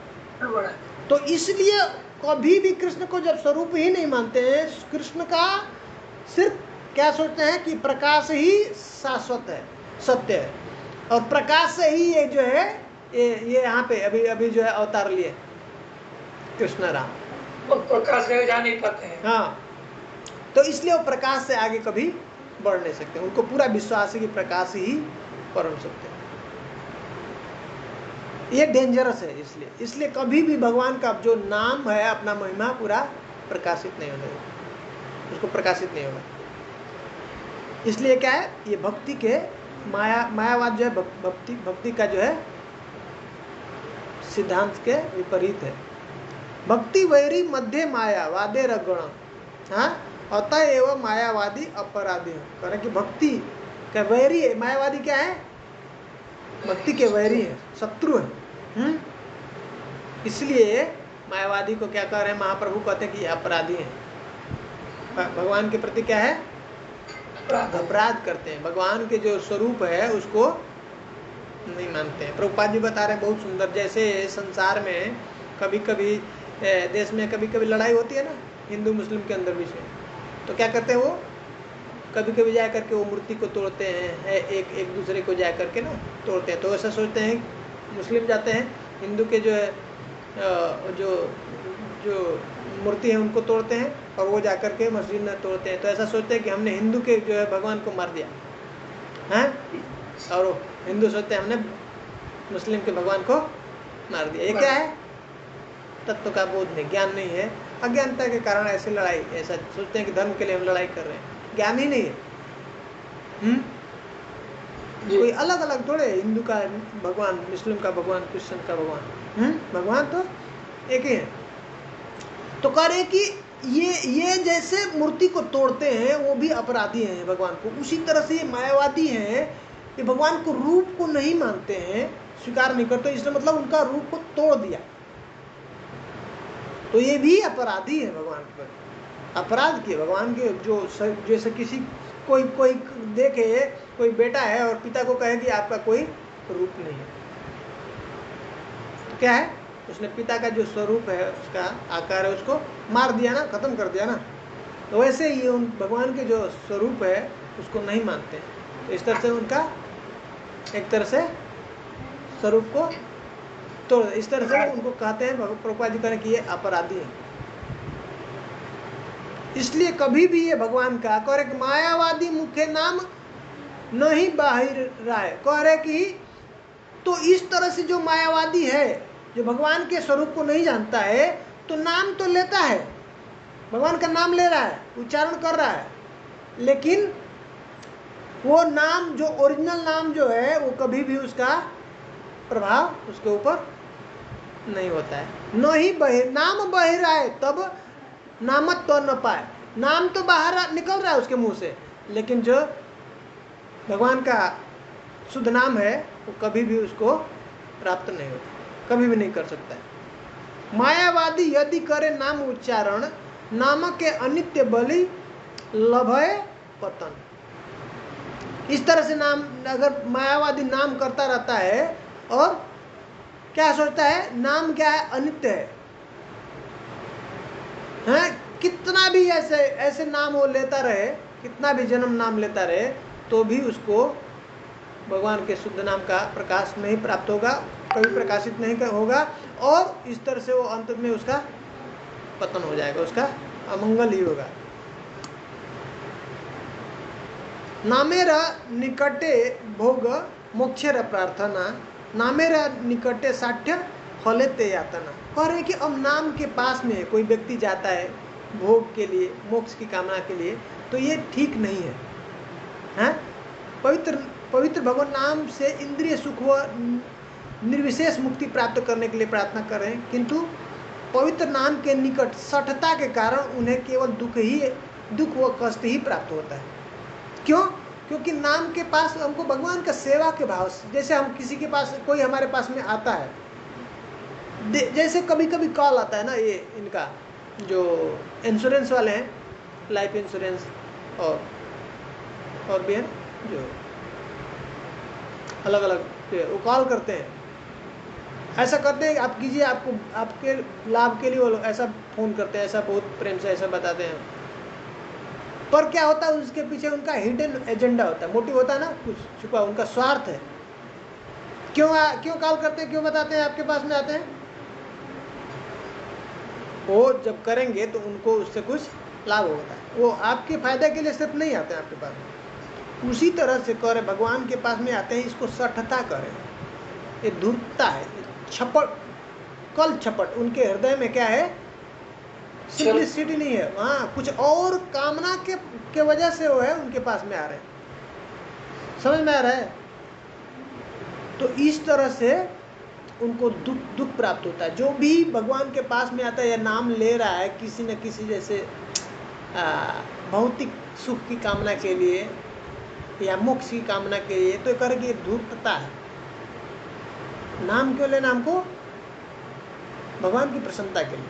तो इसलिए कभी भी कृष्ण को जब स्वरूप ही नहीं मानते हैं, कृष्ण का सिर्फ क्या सोचते हैं कि प्रकाश ही शाश्वत है, सत्य है, और प्रकाश से ही ये जो है ये यहाँ पे अभी जो है अवतार लिए कृष्ण राम, और प्रकाश से जा नहीं पाते हैं। हाँ, तो इसलिए वो प्रकाश से आगे कभी बढ़ नहीं सकते। उनको पूरा विश्वास है कि प्रकाश ही परम सत्य है। ये डेंजरस है। इसलिए कभी भी भगवान का जो नाम है, अपना महिमा पूरा प्रकाशित नहीं होगा, उसको प्रकाशित नहीं होगा। इसलिए क्या है, ये भक्ति के मायावाद जो है, भक्ति का जो है सिद्धांत के विपरीत है। भक्ति वैरी मध्य मायावादे रगण, हाँ, अतएव मायावादी अपराधी। कारण कि भक्ति का वैरी है, मायावादी क्या है, भक्ति के वैरी है, शत्रु है। इसलिए मायावादी को क्या कह रहे हैं, महाप्रभु कहते हैं कि अपराधी हैं, भगवान के प्रति क्या है, अपराध करते हैं, भगवान के जो स्वरूप है उसको नहीं मानते हैं। प्रभुपाद जी बता रहे हैं बहुत सुंदर, जैसे संसार में कभी कभी देश में कभी कभी लड़ाई होती है ना, हिंदू मुस्लिम के अंदर बीच में, तो क्या करते हैं वो कभी कभी जा करके वो मूर्ति को तोड़ते हैं, एक दूसरे को जा करके ना तोड़ते हैं। तो ऐसा सोचते हैं, मुस्लिम जाते हैं हिंदू के जो है जो मूर्ति है उनको तोड़ते हैं, और वो जा करके मस्जिद में तोड़ते हैं। तो ऐसा सोचते हैं कि हमने हिंदू के जो है भगवान को मार दिया है, और हिंदू सोचते हैं हमने मुस्लिम के भगवान को मार दिया। ये क्या है, तत्व का बोध नहीं, ज्ञान नहीं है, अज्ञानता के कारण ऐसे लड़ाई, ऐसा सोचते हैं कि धर्म के लिए हम लड़ाई कर रहे हैं, ज्ञान ही नहीं है। कोई अलग अलग थोड़े, हिंदू का भगवान, मुस्लिम का भगवान, क्रिश्चियन का भगवान, भगवान तो एक ही है। तो कह रहे कि ये जैसे मूर्ति को तोड़ते हैं वो भी अपराधी हैं भगवान को, उसी तरह से ये मायावादी हैं, ये भगवान को रूप को नहीं मानते हैं, स्वीकार नहीं करते, इसलिए मतलब उनका रूप को तोड़ दिया, तो ये भी अपराधी है भगवान पर, अपराध किए भगवान के। जो जैसे किसी कोई देखे, कोई बेटा है और पिता को कहे कि आपका कोई रूप नहीं है, तो क्या है, उसने पिता का जो स्वरूप है, उसका आकार है, उसको मार दिया ना, खत्म कर दिया ना। तो वैसे ही उन भगवान के जो स्वरूप है उसको नहीं मानते हैं। तो इस तरह से उनका एक तरह से स्वरूप को तोड़, इस तरह से उनको कहते हैं, प्रभुपाद जी कहते हैं कि ये अपराधी है। इसलिए कभी भी ये भगवान का कह रहे मायावादी मुख्य नाम नहीं बाहिर राय, कह रहे कि तो इस तरह से जो मायावादी है, जो भगवान के स्वरूप को नहीं जानता है, तो नाम तो लेता है, भगवान का नाम ले रहा है, उच्चारण कर रहा है, लेकिन वो नाम जो ओरिजिनल नाम जो है वो कभी भी उसका प्रभाव उसके ऊपर नहीं होता है। न ही नाम बहिर आए तब नामत तो न पाए, नाम तो बाहर निकल रहा है उसके मुंह से, लेकिन जो भगवान का शुद्ध नाम है वो कभी भी उसको प्राप्त नहीं होता, कभी भी नहीं कर सकता है। मायावादी यदि करे नाम उच्चारण, नाम के अनित्य बलि लभय पतन। इस तरह से नाम, अगर मायावादी नाम करता रहता है और क्या सोचता है, नाम क्या है, अनित्य है, कितना भी ऐसे ऐसे नाम वो लेता रहे, कितना भी जन्म नाम लेता रहे, तो भी उसको भगवान के शुद्ध नाम का प्रकाश नहीं प्राप्त होगा, कभी प्रकाशित नहीं होगा, और इस तरह से वो अंत में उसका पतन हो जाएगा, उसका अमंगल ही होगा। नामेर निकटे भोग मोक्षर प्रार्थना, नामेर निकटे साठ्य फले ते यातना। कह रहे कि अब नाम के पास में कोई व्यक्ति जाता है भोग के लिए, मोक्ष की कामना के लिए, तो ये ठीक नहीं है, हैं? पवित्र भगवान नाम से इंद्रिय सुख व निर्विशेष मुक्ति प्राप्त करने के लिए प्रार्थना कर रहे हैं, किंतु पवित्र नाम के निकट सठता के कारण उन्हें केवल दुख व कष्ट ही प्राप्त होता है। क्यों? क्योंकि नाम के पास हमको भगवान का सेवा के भाव से, जैसे हम किसी के पास, कोई हमारे पास में आता है, जैसे कभी कभी कॉल आता है ना, ये इनका जो इंश्योरेंस वाले हैं, लाइफ इंश्योरेंस और भी है जो अलग अलग, वो कॉल करते हैं, ऐसा करते हैं, आप कीजिए, आपको आपके लाभ के लिए वो ऐसा फ़ोन करते हैं, ऐसा बहुत प्रेम से ऐसा बताते हैं, पर क्या होता है उसके पीछे उनका हिडन एजेंडा होता है, मोटिव होता है ना, कुछ छुपा, उनका स्वार्थ है। क्यों कॉल करते हैं, क्यों बताते हैं, आपके पास में आते हैं? वो जब करेंगे तो उनको उससे कुछ लाभ होता है, वो आपके फायदे के लिए सिर्फ नहीं आते हैं आपके पास। उसी तरह से करे भगवान के पास में आते हैं, इसको सठता करें, ये धूर्तता है, छपट, कल छपट, उनके हृदय में क्या है, सिंपलिसिटी नहीं है, हाँ कुछ और कामना के वजह से वो है उनके पास में आ रहे हैं, समझ में आ रहा है? तो इस तरह से उनको दुख प्राप्त होता है। जो भी भगवान के पास में आता है या नाम ले रहा है किसी न किसी जैसे भौतिक सुख की कामना के लिए या मोक्ष की कामना के लिए, तो करके धूर्तता है। नाम क्यों लेना हमको? भगवान की प्रसन्नता के लिए,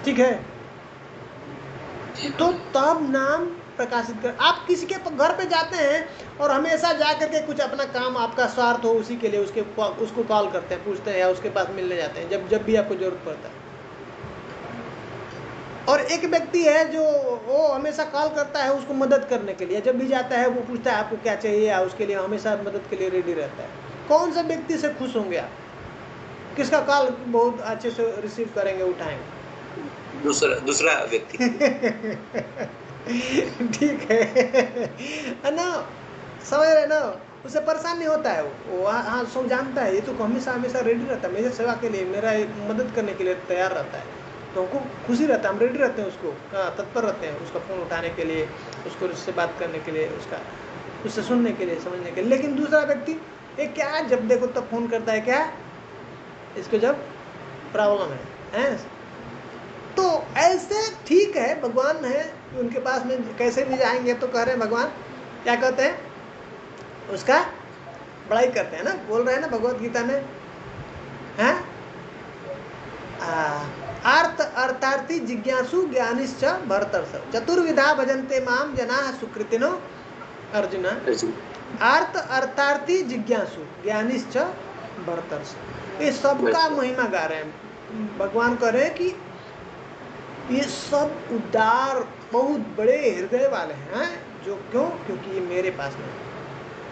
ठीक है? तो तब नाम प्रकाशित कर। आप किसी के घर पे जाते हैं और हमेशा जा करके कुछ अपना काम, आपका स्वार्थ हो उसी के लिए उसको कॉल करते हैं, पूछते हैं या उसके पास मिलने जाते हैं जब भी आपको जरूरत पड़ता है। और एक व्यक्ति है जो वो हमेशा कॉल करता है उसको मदद करने के लिए, जब भी जाता है वो पूछता है आपको क्या चाहिए, या उसके लिए हमेशा मदद के लिए रेडी रहता है। कौन सा व्यक्ति से खुश होंगे आप? किसका कॉल बहुत अच्छे से रिसीव करेंगे, उठाएंगे? दूसरा व्यक्ति। ठीक है ना, समझ रहे ना? उसे परेशान नहीं होता है, वो हाँ सब जानता है, ये तो हमेशा रेडी रहता है मेरे सेवा के लिए, मेरा मदद करने के लिए तैयार रहता है, तो हमको खुशी रहता है, हम रेडी रहते हैं, उसको तत्पर रहते हैं, उसका फ़ोन उठाने के लिए, उसको उससे बात करने के लिए, उससे सुनने के लिए, समझने के लिए। लेकिन दूसरा व्यक्ति ये क्या, जब देखो तब फोन करता है, क्या इसको जब प्रॉब्लम है? तो ऐसे ठीक है, भगवान है उनके पास में, कैसे भी जाएंगे तो कह रहे हैं भगवान क्या कहते हैं, उसका बड़ाई करते हैं ना, बोल रहे हैं ना भगवत गीता में, हैं? अर्थार्थी जिज्ञासु ज्ञानिश्च भरतर्ष चतुर्विधा भजन्ते माम जनाः सुकृतिनो अर्जुन। अर्थार्थी जिज्ञासु ज्ञानिश्च भरतर्ष, ये सबका महिमा गा रहे हैं। भगवान कह रहे हैं कि ये सब उदार बहुत बड़े हृदय वाले हैं, जो क्यों? क्योंकि ये मेरे पास में है।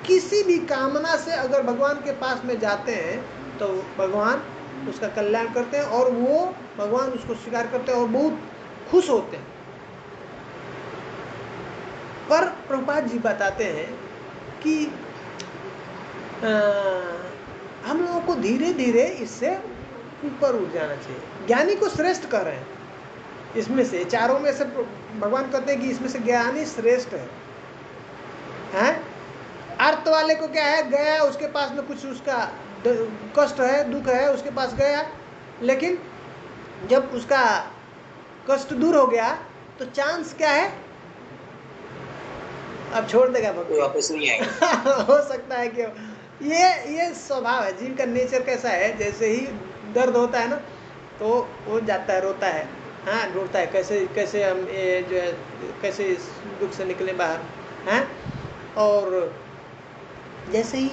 किसी भी कामना से अगर भगवान के पास में जाते हैं तो भगवान उसका कल्याण करते हैं, और वो भगवान उसको स्वीकार करते हैं और बहुत खुश होते हैं। पर प्रभुपाद जी बताते हैं कि हम लोगों को धीरे धीरे इससे ऊपर उठ जाना चाहिए। ज्ञानी को श्रेष्ठ कर रहे हैं इसमें से, चारों में से भगवान कहते हैं कि इसमें से ज्ञानी श्रेष्ठ है, हैं? अर्थ वाले को क्या है, गया उसके पास में कुछ उसका कष्ट है, दुख है, उसके पास गया, लेकिन जब उसका कष्ट दूर हो गया तो चांस क्या है, अब छोड़ देगा भक्ति, वापस नहीं आएगा। हो सकता है कि ये स्वभाव है, जीव का नेचर कैसा है, जैसे ही दर्द होता है ना तो वो जाता है, रोता है, हाँ ढूंढता है कैसे कैसे हम ये जो है कैसे इस दुख से निकले बाहर, हैं? और जैसे ही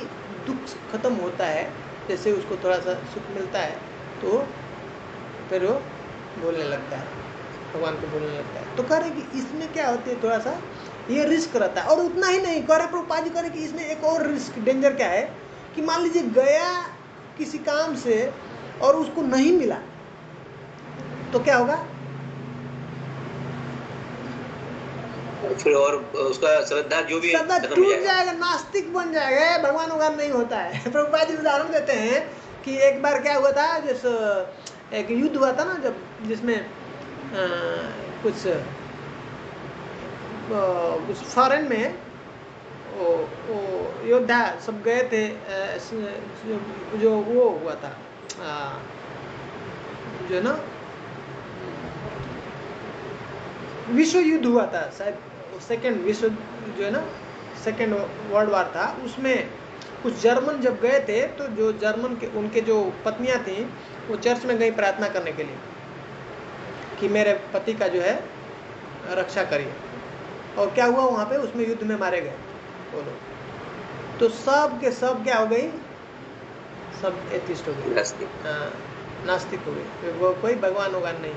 दुख खत्म होता है, जैसे उसको थोड़ा सा सुख मिलता है, तो फिर वो बोलने लगता है, भगवान को बोलने लगता है। तो कह रहे कि इसमें क्या होती है, थोड़ा सा ये रिस्क रहता है। और उतना ही नहीं, कह रहे प्रभुपाद जी कह रहे कि इसमें एक और रिस्क, डेंजर क्या है कि मान लीजिए गया किसी काम से और उसको नहीं मिला तो क्या होगा, फिर और उसका श्रद्धा जो भी श्रद्धा खत्म हो टूट जाएगा। जाएगा, नास्तिक बन जाएगा, भगवान उगान नहीं होता है। प्रभुपाद जी उदाहरण देते हैं कि एक बार क्या हुआ था, जैसे एक युद्ध हुआ था ना, जब जिसमें कुछ फॉरेन में वो योद्धा सब गए थे, जो वो हुआ था जो ना विश्व युद्ध हुआ था, शायद सेकेंड विश्व जो है ना सेकेंड वर्ल्ड वार था, उसमें कुछ जर्मन जब गए थे तो जो जर्मन के उनके जो पत्नियां थीं वो चर्च में गई प्रार्थना करने के लिए कि मेरे पति का जो है रक्षा करिए। और क्या हुआ वहाँ पे, उसमें युद्ध में मारे गए वो लोग। तो सब के सब क्या हो गई, सब एथिस्ट हो गए, हाँ नास्तिक हो गए, वो कोई भगवान होगा नहीं।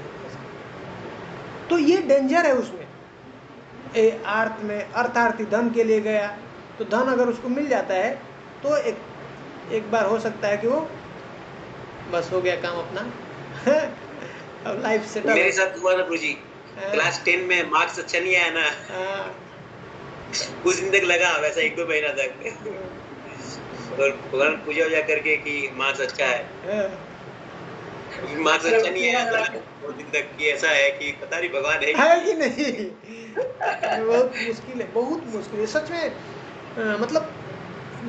तो ये डेंजर है उसमें, अर्थ में अर्थार्थी धन के लिए गया, तो धन अगर उसको मिल जाता है तो एक बार हो सकता है कि वो बस हो गया काम अपना। अब लाइफ सेटल। मेरे साथ हुआ ना गुरुजी, क्लास 10 में मार्क्स अच्छा नहीं आया ना, कुछ दिन तक लगा वैसा, 1-2 महीना तक, और भगवान पूजा वूजा करके कि मार्क्स अच्छा है, मार्क्स अच्छा नहीं आया, बहुत दिन तक कि ऐसा है कि पता नहीं भगवान है कि नहीं। बहुत मुश्किल है, बहुत मुश्किल है सच में। मतलब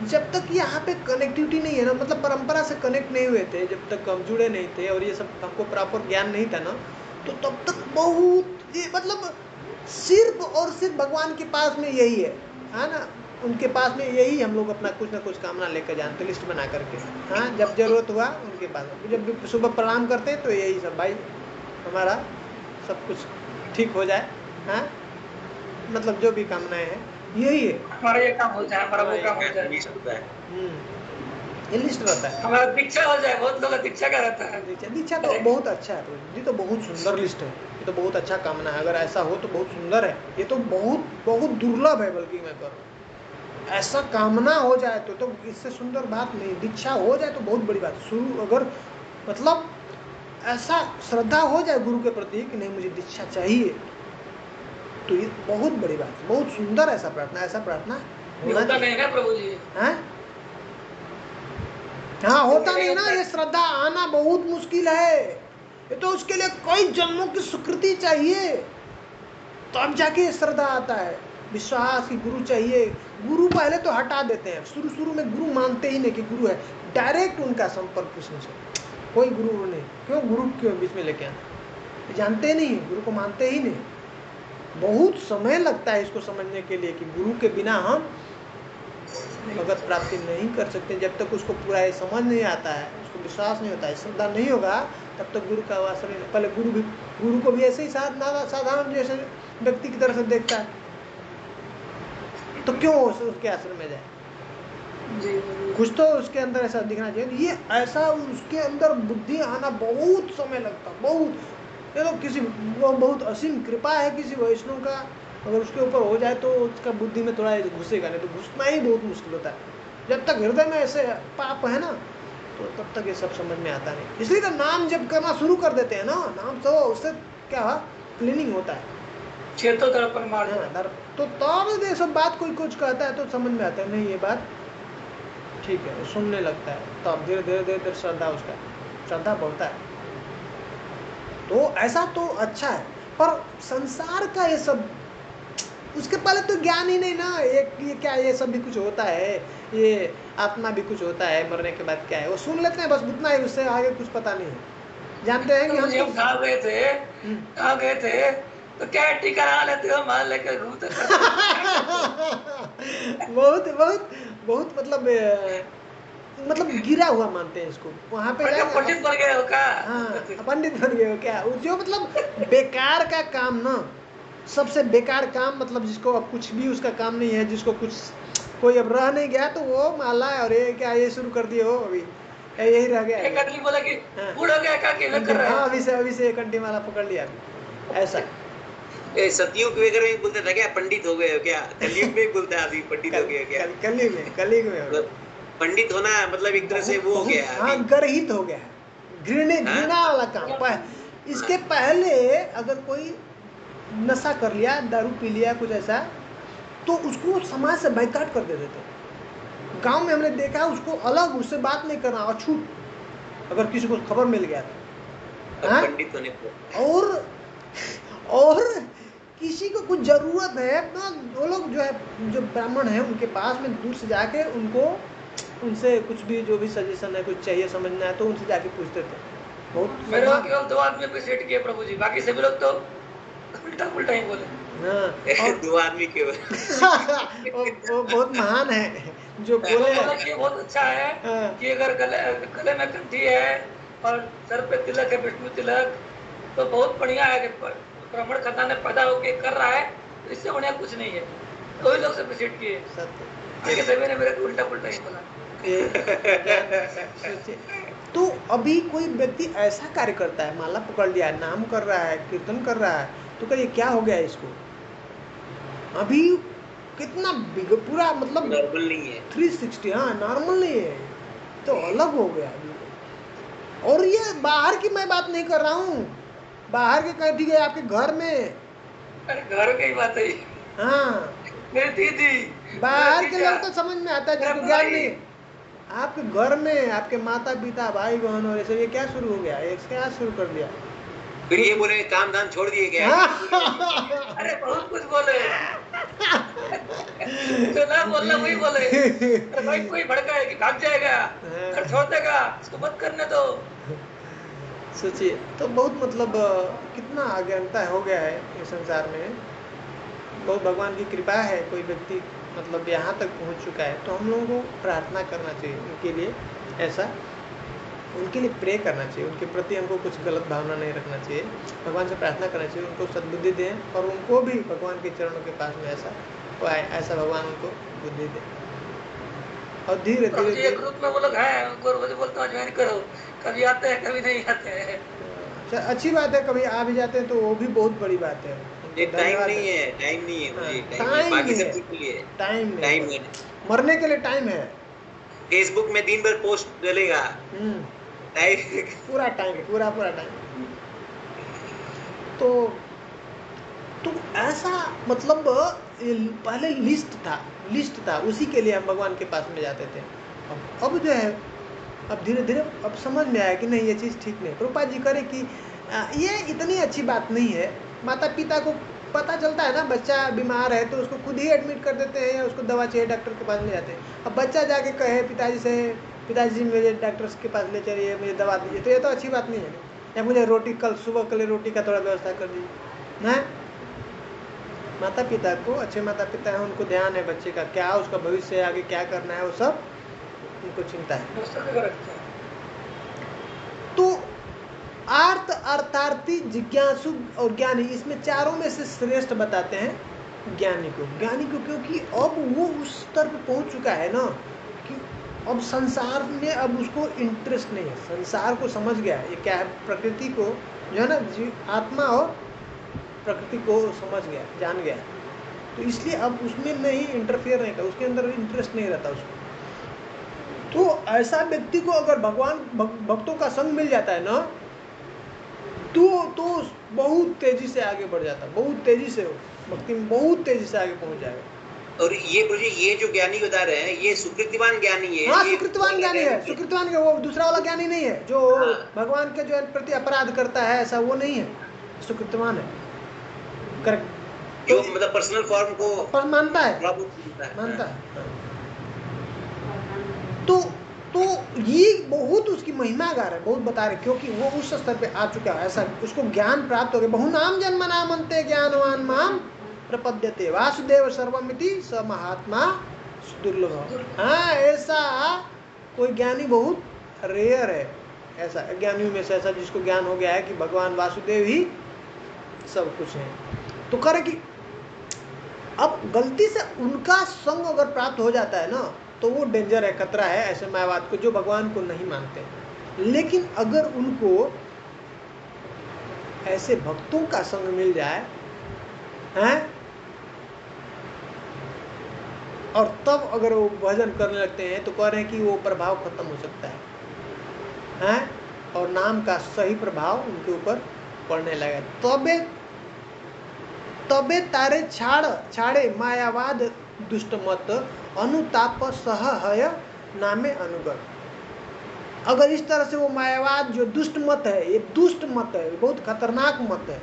जब तक यहाँ पे कनेक्टिविटी नहीं है ना, मतलब परंपरा से कनेक्ट नहीं हुए थे, जब तक हम जुड़े नहीं थे और ये सब हमको प्रॉपर ज्ञान नहीं था ना, तो तब तक बहुत ये मतलब सिर्फ और सिर्फ भगवान के पास में यही है ना, उनके पास में यही हम लोग अपना कुछ ना कुछ कामना लेकर जानते, लिस्ट बना करके, हाँ जब जरूरत हुआ उनके पास, जब भी सुबह प्रणाम करते हैं तो यही सब, भाई हमारा सब कुछ ठीक हो जाए, हाँ मतलब जो भी कामनाएं हैं यही है, हमारा ये काम हो जाए, हमारा वो काम हो जाए, ये लिस्ट रहता है, हमारा दीक्षा हो जाए। बहुत लोग दीक्षा का रहता है। दीक्षा तो बहुत अच्छा है, ये तो बहुत सुंदर लिस्ट है, ये तो बहुत अच्छा कामना है, अगर ऐसा हो तो बहुत सुंदर है, ये तो बहुत बहुत दुर्लभ है, बल्कि मैं करूँ ऐसा कामना हो जाए तो इससे सुंदर बात नहीं, दीक्षा हो जाए तो बहुत बड़ी बात। शुरू अगर मतलब ऐसा श्रद्धा हो जाए गुरु के प्रति कि नहीं मुझे दीक्षा चाहिए, तो ये बहुत बड़ी बात है, बहुत सुंदर ऐसा प्रार्थना होता नहीं ना प्रभु जी, हाँ होता नहीं ना, ये श्रद्धा आना बहुत मुश्किल है, ये तो उसके लिए कई जन्मों की स्वीकृति चाहिए, तो अब जाके ये श्रद्धा आता है, विश्वास की गुरु चाहिए। गुरु पहले तो हटा देते हैं, शुरू में गुरु मानते ही नहीं कि गुरु है, डायरेक्ट उनका संपर्क कृष्ण से, कोई गुरु नहीं, क्यों गुरु क्यों बीच में लेके आना, जानते ही नहीं, गुरु को मानते ही नहीं। बहुत समय लगता है इसको समझने के लिए कि गुरु के बिना हम भगत प्राप्ति नहीं कर सकते, जब तक उसको पूरा ये समझ नहीं आता है, उसको विश्वास नहीं होता है, श्रद्धा नहीं होगा, तब तक गुरु का आश्रय नहीं। पहले गुरु को भी ऐसे ही साधारण जैसे व्यक्ति की तरह से देखता है, तो क्यों उसके आश्रम में जाए, कुछ तो उसके अंदर ऐसा दिखना चाहिए। ये ऐसा उसके अंदर बुद्धि आना बहुत समय लगता, बहुत ये लोग किसी वो बहुत असीम कृपा है किसी वैष्णव का, अगर उसके ऊपर हो जाए तो उसका बुद्धि में थोड़ा घुसेगा, नहीं तो घुसना ही बहुत मुश्किल होता है। जब तक हृदय में ऐसे पाप है ना तो तब तक ये सब समझ में आता नहीं। इसलिए तो नाम जब करना शुरू कर देते हैं ना, नाम तो उससे क्या क्लीनिंग होता है, चेतो दर्पण मार तो तब ये सब बात कोई कुछ कहता है तो समझ में आता है नहीं ये बात ठीक है, वो सुनने लगता है। तो अब धीरे धीरे धीरे धीरे श्रद्धा उसका श्रद्धा बढ़ता है। तो ऐसा तो अच्छा है, पर संसार का ये सब उसके पहले तो ज्ञान ही नहीं ना, ये क्या ये सब भी कुछ होता है, ये आत्मा भी कुछ होता है, मरने के बाद क्या है वो सुन लेते हैं बस उतना ही, उससे आगे कुछ पता नहीं है। जानते हैं कि हम जब कहाँ गए थे तो क्या टीका लगा लेते हो, मान लेकर घूमते बहुत बहुत बहुत मतलब गिरा हुआ मानते हैं इसको। वहाँ पे पंडित बन गए हो क्या? हाँ पंडित बन गए हो क्या, जो मतलब बेकार का काम ना, सबसे बेकार काम, मतलब जिसको अब कुछ भी उसका काम नहीं है, जिसको कुछ कोई अब रह नहीं गया तो वो माला और ये क्या ये शुरू कर दिए हो, अभी यही रह गया। एक आदमी बोला कि बूढ़ हो गया क्या कर रहा है? हाँ अभी से कंठी माला पकड़ लिया ऐसा। सतयुग वगैरह में बोलते था क्या पंडित हो गए हो क्या? कलयुग में बोलता है अभी पंडित हो गए क्या? कलयुग में पंडित होना मतलब एक तरह से वो हो गया, हाँ गर्हित हो गया, घृणा वाला काम। इसके पहले अगर कोई नशा कर लिया, दारू पी लिया, कुछ ऐसा, तो उसको समाज से बाइकाट कर देते थे। गांव में हमने देखा उसको अलग, उससे बात नहीं करना, अछूत, अगर किसी को खबर मिल गया तो पंडित होने को। और किसी को कुछ जरूरत है ना, वो लोग जो है जो ब्राह्मण है उनके पास में दूर से जाके उनसे कुछ भी जो भी सजेशन है, कुछ चाहिए समझना है तो उनसे जाके पूछते थे। बहुत मेरे वहाँ केवल 2 आदमी अप्रिशिएट किए प्रभु जी, बाकी सभी लोग तो उल्टा ही बोले। हाँ 2 आदमी केवल वो बहुत महान है जो बोले ये बहुत अच्छा है कि अगर गले में कंठी है और सर पे तिलक है, विष्णु तिलक, तो बहुत बढ़िया है कि ब्राह्मण खानदान में पैदा होके कर रहा है, तो इससे बढ़िया कुछ नहीं है। तो ही लोग से अप्रिशिएट किए, बाकी सभी ने मेरे को उल्टा ही बोला। तो अभी कोई व्यक्ति ऐसा कार्य करता है, माला पकड़ लिया है, नाम कर रहा है, कीर्तन कर रहा है, तो कहिए क्या हो गया इसको? अभी कितना पूरा मतलब नॉर्मल नहीं है, 360, हाँ नॉर्मल नहीं है, तो अलग हो गया। और ये बाहर की मैं बात नहीं कर रहा हूँ, बाहर के कह दिए आपके घर में, अरे घर की बात है। हाँ मेरी दीदी, बाहर के लोग तो समझ में आता है जिसको ज्ञान नहीं। आपके घर में आपके माता पिता भाई बहन और ऐसे, ये क्या शुरू हो गया, ये क्या शुरू कर दिया? फिर ये बोले काम धाम छोड़ दिए क्या? अरे बहुत कुछ बोले जो ना बोलना वही बोले। अरे भाई कोई भड़का है कि भाग जाएगा, घर छोड़ देगा, इसको मत करने दो। सोचिए तो बहुत मतलब कितना अज्ञानता हो गया है इस संसार में। बहुत भगवान की कृपा है, कोई व्यक्ति मतलब यहाँ तक पहुँच चुका है, तो हम लोगों को प्रार्थना करना चाहिए उनके लिए, ऐसा उनके लिए प्रे करना चाहिए, उनके प्रति हमको कुछ गलत भावना नहीं रखना चाहिए, भगवान से प्रार्थना करना चाहिए, उनको सद्बुद्धि दें और उनको भी भगवान के चरणों के पास में ऐसा भगवान उनको बुद्धि दे। और धीरे धीरे ग्रुप में वो लोग हैं, उनको रोज बोलता हूँ ज्वाइन करो, कभी आते हैं कभी नहीं आते हैं। अच्छी बात है, कभी आ भी जाते हैं तो वो भी बहुत बड़ी बात है। टाइम नहीं है मुझे, टाइम नहीं, मरने के लिए टाइम है। फेसबुक में दिन भर पोस्ट डलेगा, पूरा टाइम। तो ऐसा मतलब पहले लिस्ट था, उसी के लिए हम भगवान के पास में जाते थे। अब जो है अब धीरे धीरे अब समझ में आया कि नहीं ये चीज़ ठीक नहीं। प्रभुपाद जी करे कि ये इतनी अच्छी बात नहीं है। माता पिता को पता चलता है ना बच्चा बीमार है तो उसको खुद ही एडमिट कर देते हैं या उसको दवा चाहिए डॉक्टर के पास ले जाते हैं। अब बच्चा जाके कहे पिताजी मेरे डॉक्टर के पास ले चलिए, मुझे दवा दीजिए, तो ये तो अच्छी बात नहीं है। या मुझे सुबह के लिए रोटी का थोड़ा व्यवस्था कर दीजिए ना। माता पिता को, अच्छे माता पिता हैं, उनको ध्यान है बच्चे का क्या, उसका भविष्य आगे क्या करना है, वो सब उनको चिंता है। तो आर्त, अर्थार्थी, जिज्ञासु और ज्ञानी, इसमें चारों में से श्रेष्ठ बताते हैं ज्ञानी को, क्योंकि अब वो उस स्तर पर पहुंच चुका है ना कि अब संसार में अब उसको इंटरेस्ट नहीं है, संसार को समझ गया है ये क्या है, प्रकृति को जो है ना आत्मा और प्रकृति को समझ गया, जान गया, तो इसलिए अब उसमें नहीं इंटरफेयर नहीं करता, उसके अंदर इंटरेस्ट नहीं रहता उसको। तो ऐसा व्यक्ति को अगर भगवान भक्तों का संग मिल जाता है ना, तो बहुत तेजी से आगे बढ़ जाता है, बहुत तेजी से भक्ति में बहुत तेजी से आगे पहुंच जाएगा। और ये बोलिए, ये जो ज्ञानी बता रहे हैं ये सुकृतिवान ज्ञानी है। हाँ, सुकृतिवान ज्ञानी है, सुकृतिवान के वो दूसरा वाला ज्ञानी नहीं है जो भगवान के जो प्रति अपराध करता है, ऐसा वो नहीं है, सुकृतिवान है। करेक्ट, जो मतलब पर्सनल फॉर्म को मानता है, मानता है। तो ये बहुत उसकी महिमागार है, बहुत बता रहे, क्योंकि वो उस स्तर पे आ चुका है, ऐसा उसको ज्ञान प्राप्त हो गया। बहु नाम जन्म नामन्ते ज्ञानवान माम प्रपद्यते वासुदेव सर्वमिति स महात्मा दुर्लभ। हाँ, ऐसा कोई ज्ञानी बहुत रेयर है, ऐसा ज्ञानियों में से ऐसा जिसको ज्ञान हो गया है कि भगवान वासुदेव ही सब कुछ है। तो करे कि अब गलती से उनका संग अगर प्राप्त हो जाता है ना, तो वो डेंजर है, खतरा है ऐसे मायावाद को जो भगवान को नहीं मानते। लेकिन अगर उनको ऐसे भक्तों का संग मिल जाए हैं, और तब अगर वो भजन करने लगते हैं, तो कह रहे हैं कि वो प्रभाव खत्म हो सकता है हैं, और नाम का सही प्रभाव उनके ऊपर पड़ने लगा। तबे तारे छाड़े मायावाद दुष्ट मत अनुताप सहहय नामे अनुगत। अगर इस तरह से वो मायावाद जो दुष्ट मत है, ये दुष्ट मत है, बहुत खतरनाक मत है,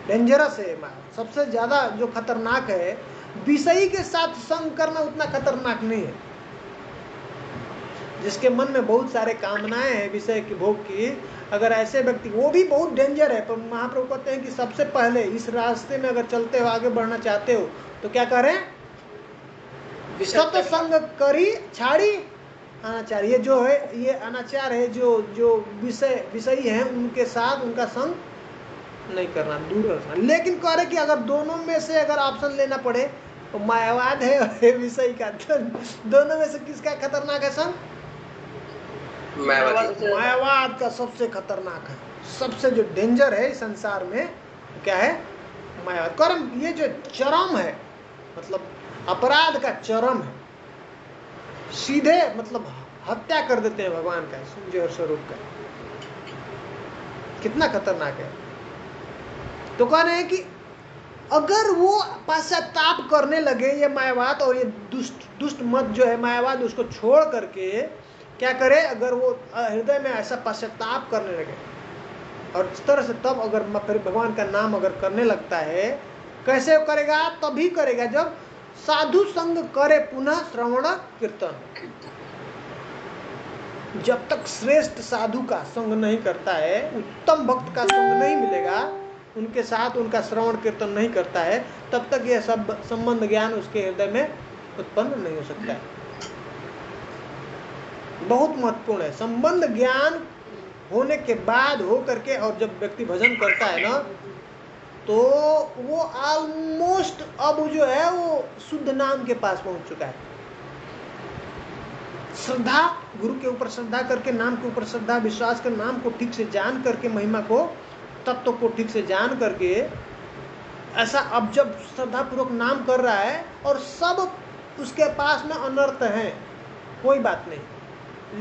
डेंजरस है। सबसे ज्यादा जो खतरनाक है, विषयी के साथ संग करना उतना खतरनाक नहीं है। जिसके मन में बहुत सारे कामनाएं हैं विषय की, भोग की, अगर ऐसे व्यक्ति, वो भी बहुत डेंजर है। पर महाप्रभु कहते हैं कि सबसे पहले इस रास्ते में अगर चलते हो, आगे बढ़ना चाहते हो, तो क्या करें? सत्संग करी छाड़ी अनाचार। ये जो है, ये अनाचार है, जो विषयी हैं उनके साथ उनका संग नहीं करना, दूर रखना। लेकिन कह रहे कि अगर दोनों में से अगर ऑप्शन लेना पड़े, तो मायावाद है और विषयी का, दोनों में से किसका खतरनाक है संग? मायावाद का सबसे खतरनाक है, सबसे जो डेंजर है इस संसार में क्या है? मायावाद। कर्म, ये जो चरम है, मतलब अपराध का चरम है, सीधे मतलब हत्या कर देते हैं भगवान का जो स्वरूप का। कितना खतरनाक है। तो कह रहे हैं कि अगर वो पश्चाताप करने लगे, ये मायावाद और ये दुष्ट मत जो है मायावाद, उसको छोड़ करके क्या करे? अगर वो हृदय में ऐसा पश्चाताप करने लगे और इस तरह से, तब अगर फिर भगवान का नाम अगर करने लगता है, कैसे करेगा? तभी करेगा जब साधु संग करे पुनः श्रवण कीर्तन। जब तक श्रेष्ठ साधु का संग नहीं करता है, उत्तम भक्त का संग नहीं मिलेगा, उनके साथ उनका श्रवण कीर्तन नहीं करता है, तब तक यह सब संबंध ज्ञान उसके हृदय में उत्पन्न नहीं हो सकता है। बहुत महत्वपूर्ण है। संबंध ज्ञान होने के बाद हो करके, और जब व्यक्ति भजन करता है ना, तो वो ऑलमोस्ट अब जो है वो शुद्ध नाम के पास पहुंच चुका है। श्रद्धा, गुरु के ऊपर श्रद्धा करके, नाम के ऊपर श्रद्धा विश्वास कर, नाम को ठीक से जान करके, महिमा को, तत्व को ठीक से जान करके, ऐसा अब जब श्रद्धा पूर्वक नाम कर रहा है और सब उसके पास में अनर्थ है, कोई बात नहीं,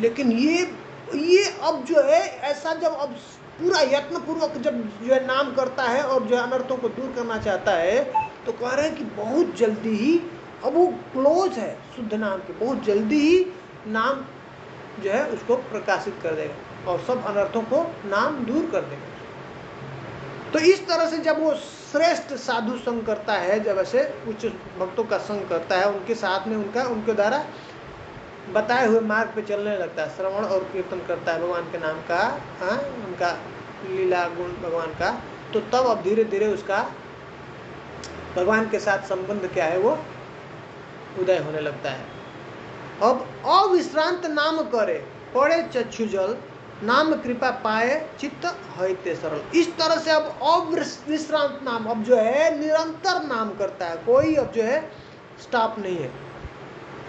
लेकिन ये अब जो है ऐसा, जब अब पूरा यत्न पूर्वक जब जो है नाम करता है और जो अनर्थों को दूर करना चाहता है, तो कह रहे हैं कि बहुत जल्दी ही अब वो क्लोज है शुद्ध नाम के, बहुत जल्दी ही नाम जो है उसको प्रकाशित कर देगा और सब अनर्थों को नाम दूर कर देगा। तो इस तरह से जब वो श्रेष्ठ साधु संग करता है, जब ऐसे उच्च भक्तों का संग करता है, उनके साथ में उनके द्वारा बताए हुए मार्ग पे चलने लगता है, श्रवण और कीर्तन करता है भगवान के नाम का, उनका लीला गुण भगवान का, तो तब अब धीरे धीरे उसका भगवान के साथ संबंध क्या है वो उदय होने लगता है। अब अविश्रांत नाम करे पड़े चक्षु जल, नाम कृपा पाए चित्त हईते सरल। इस तरह से अब अविश्रांत नाम, अब जो है निरंतर नाम करता है, कोई अब जो है स्टॉप नहीं है।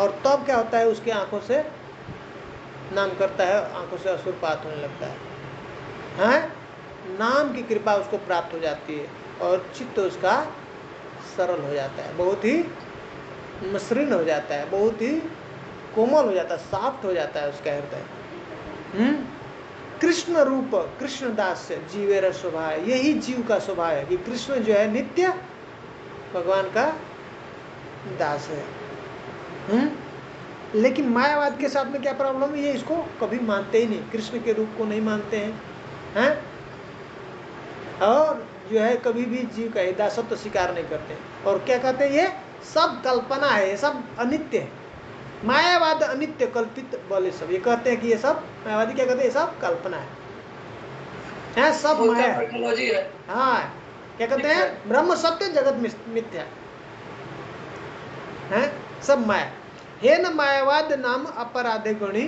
और तब क्या होता है? उसकी आंखों से नाम करता है, आंखों से अश्रुपात होने लगता है। नाम की कृपा उसको प्राप्त हो जाती है और चित्त उसका सरल हो जाता है, बहुत ही मसृण हो जाता है, बहुत ही कोमल हो जाता है, सॉफ्ट हो जाता है उसका हृदय। कृष्ण रूप कृष्ण दास से जीवेर स्वभाव, यही जीव का स्वभाव है कि कृष्ण जो है नित्य भगवान का दास है। लेकिन मायावाद के साथ में क्या प्रॉब्लम है, ये इसको कभी मानते ही नहीं, कृष्ण के रूप को नहीं मानते हैं, और जो है कभी भी जीव का दासत्व स्वीकार नहीं करते, और क्या कहते हैं, ये सब कल्पना है, ये सब अनित्य है। मायावाद अनित्य कल्पित बोले सब, ये कहते हैं कि ये सब मायावादी क्या कहते हैं, ये सब कल्पना है, सब माया है। हाँ, क्या कहते हैं, ब्रह्म सत्य जगत मिथ्या है, सब माया। हे न मायावाद नाम अपराधे गणी,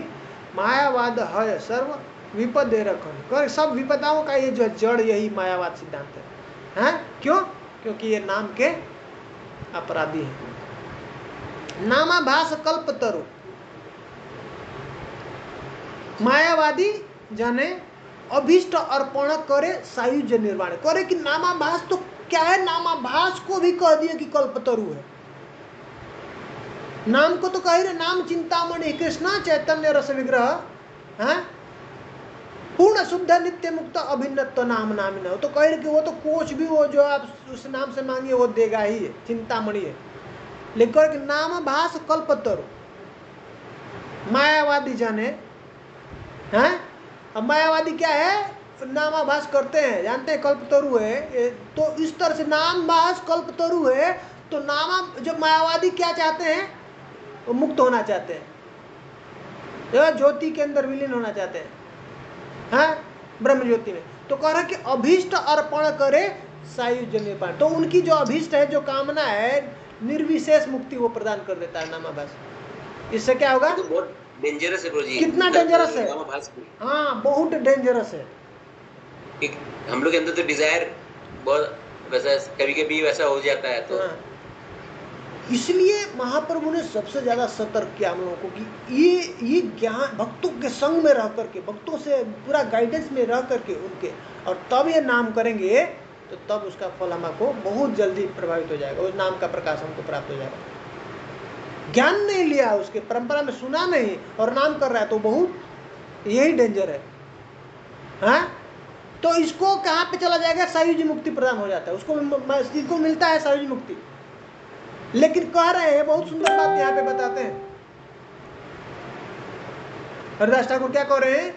मायावाद है सर्व विपदे रखन, कर सब विपदाओं का ये जो जड़ यही मायावाद सिद्धांत है। क्यों? क्योंकि ये नाम के अपराधी है। नामाभास कल्पतरु, मायावादी जाने अभीष्ट अर्पण करे सायुज्य निर्माण करे, कि नामाभास तो क्या है, नामाभास को भी कह दिए कि कल्पतरु है। नाम को तो कह रहे, नाम चिंतामणि कृष्ण चैतन्य रस विग्रह, पूर्ण शुद्ध नित्य मुक्त अभिन्नत्व नाम नामिन, तो कह रहे कि वो तो कुछ भी वो जो आप उस नाम से मांगिए वो देगा ही है, चिंतामणि है। लेकिन नाम भास कल्पतरु, मायावादी जाने हैं, अब मायावादी क्या है, नामाभास करते हैं, जानते हैं कल्पतरु है, तो इस तरह से नामभास कल्पतरु है। तो नामा जो मायावादी क्या चाहते हैं, वो मुक्त होना चाहते हैं, ज्योति के अंदर विलीन होना चाहते हैं, ब्रह्म ज्योति में। तो कह रहे कि अभीष्ट अर्पण करे सायुज्य निर्माण, तो उनकी जो अभीष्ट है, जो कामना है, निर्विशेष मुक्ति वो प्रदान कर देता है नामाभास। इससे क्या होगा, तो बहुत डेंजरस है ब्रो जी, कितना डेंजरस है, हाँ बहुत डेंजरस है। हम लोग के अंदर तो डिजायर बहुत वैसा कभी कभी वैसा हो जाता है, तो इसलिए महाप्रभु ने सबसे ज्यादा सतर्क किया हम लोगों को कि ये ज्ञान भक्तों के संग में रह करके, भक्तों से पूरा गाइडेंस में रह करके उनके, और तब ये नाम करेंगे तो तब उसका फल हमको बहुत जल्दी प्रभावित हो जाएगा, उस नाम का प्रकाश हमको प्राप्त हो जाएगा। ज्ञान नहीं लिया, उसके परंपरा में सुना नहीं और नाम कर रहा है, तो बहुत यही डेंजर है। तो इसको कहाँ पे चला जाएगा, सायुज्य मुक्ति प्रदान हो जाता है, उसको मिलता है सायुज्य मुक्ति। लेकिन कह रहे हैं, बहुत सुंदर बात यहाँ पे बताते हैं, हरिदास ठाकुर क्या कह रहे हैं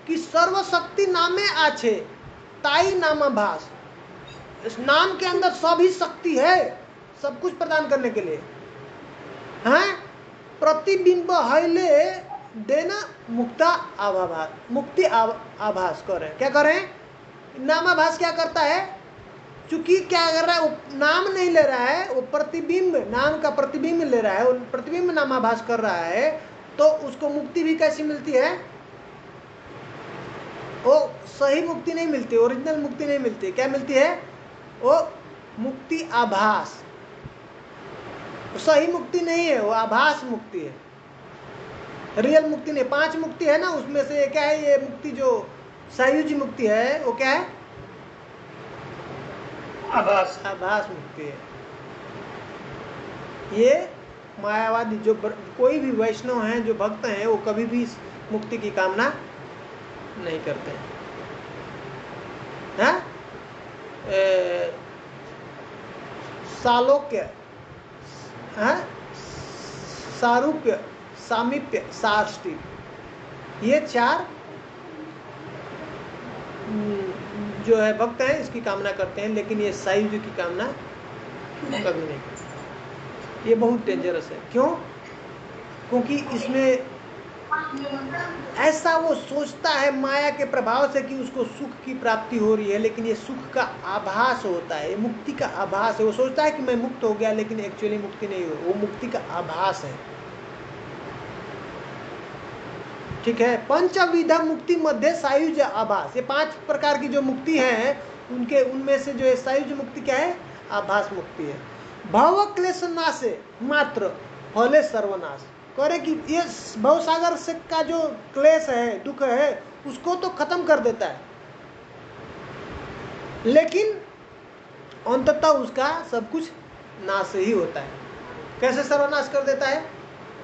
कि सर्वशक्ति नामे आछे ताई नामाभास, इस नाम के अंदर सभी शक्ति है, सब कुछ प्रदान करने के लिए, प्रतिबिंब हैले देना मुक्ता आभाभास, मुक्ति आभास कर रहे हैं। क्या कर रहे हैं, नामाभास क्या करता है, चूंकि क्या कर रहा है, वो नाम नहीं ले रहा है, वो प्रतिबिंब, नाम का प्रतिबिंब ले रहा है, वो प्रतिबिंब नामाभास कर रहा है, तो उसको मुक्ति भी कैसी मिलती है, वो सही मुक्ति नहीं मिलती, ओरिजिनल मुक्ति नहीं मिलती। क्या मिलती है, वो मुक्ति आभास, सही मुक्ति नहीं है, वो आभास मुक्ति है, रियल मुक्ति नहीं। 5 मुक्ति है ना, उसमें से क्या है, ये मुक्ति जो सायुज्य मुक्ति है, वो क्या है, आभास मुक्ति है। ये मायावादी जो कोई भी वैष्णव हैं, जो भक्त हैं, वो कभी भी इस मुक्ति की कामना नहीं करते हैं। सालोक्य, सारूप्य, सामीप्य, साष्टी, ये 4 जो है भक्त हैं, इसकी कामना करते हैं, लेकिन ये सायुज्य की कामना कभी नहीं करते। ये बहुत डेंजरस है। क्यों? क्योंकि इसमें ऐसा वो सोचता है माया के प्रभाव से कि उसको सुख की प्राप्ति हो रही है, लेकिन ये सुख का आभास होता है, ये मुक्ति का आभास है। वो सोचता है कि मैं मुक्त हो गया, लेकिन एक्चुअली मुक्ति नहीं हो, वो मुक्ति का आभास है। ठीक है। पंचविधा मुक्ति मध्य सायुज्य आभास, ये 5 प्रकार की जो मुक्ति है, उनमें से जो है सायुज्य मुक्ति क्या है, आभास मुक्ति है। भव क्लेश नाशे मात्र फले सर्वनाश, करे कि ये भवसागर से का जो क्लेश है, दुख है, उसको तो खत्म कर देता है, लेकिन अंततः उसका सब कुछ नाश ही होता है। कैसे सर्वनाश कर देता है?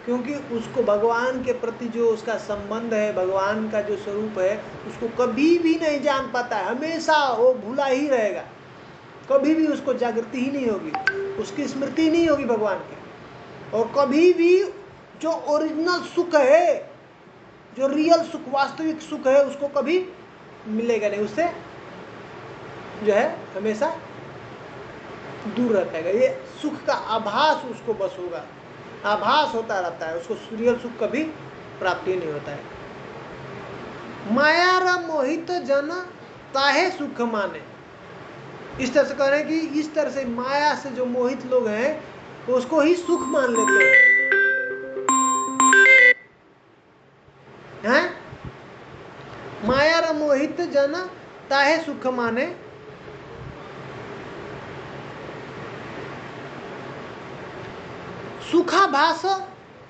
क्योंकि उसको भगवान के प्रति जो उसका संबंध है, भगवान का जो स्वरूप है, उसको कभी भी नहीं जान पाता है। हमेशा वो भूला ही रहेगा, कभी भी उसको जागृति ही नहीं होगी, उसकी स्मृति नहीं होगी भगवान की। और कभी भी जो ओरिजिनल सुख है, जो रियल सुख, वास्तविक सुख है, उसको कभी मिलेगा नहीं, उससे जो है हमेशा दूर रहता है। ये सुख का आभास उसको बस होगा, आभास होता रहता है, उसको रियल सुख कभी प्राप्ति नहीं होता है। माया र मोहित जन ताहे सुख माने, इस तरह से कह रहे हैं कि इस तरह से माया से जो मोहित लोग हैं वो उसको ही सुख मान लेते हैं। माया र मोहित जन ताहे सुख माने, सुखाभास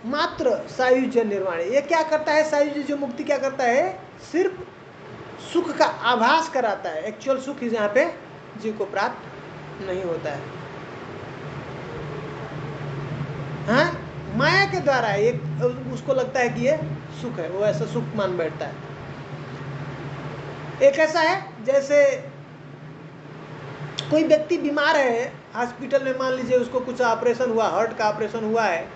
मात्र सायुज्य निर्माण। ये क्या करता है? सायुज्य जो मुक्ति क्या करता है? सिर्फ सुख का आभास कराता है, एक्चुअल सुख यहाँ पे जीव को प्राप्त नहीं होता है। हाँ, माया के द्वारा एक उसको लगता है कि ये सुख है, वो ऐसा सुख मान बैठता है। एक ऐसा है जैसे कोई व्यक्ति बीमार है, हॉस्पिटल में मान लीजिए उसको कुछ ऑपरेशन हुआ, हार्ट का ऑपरेशन हुआ है,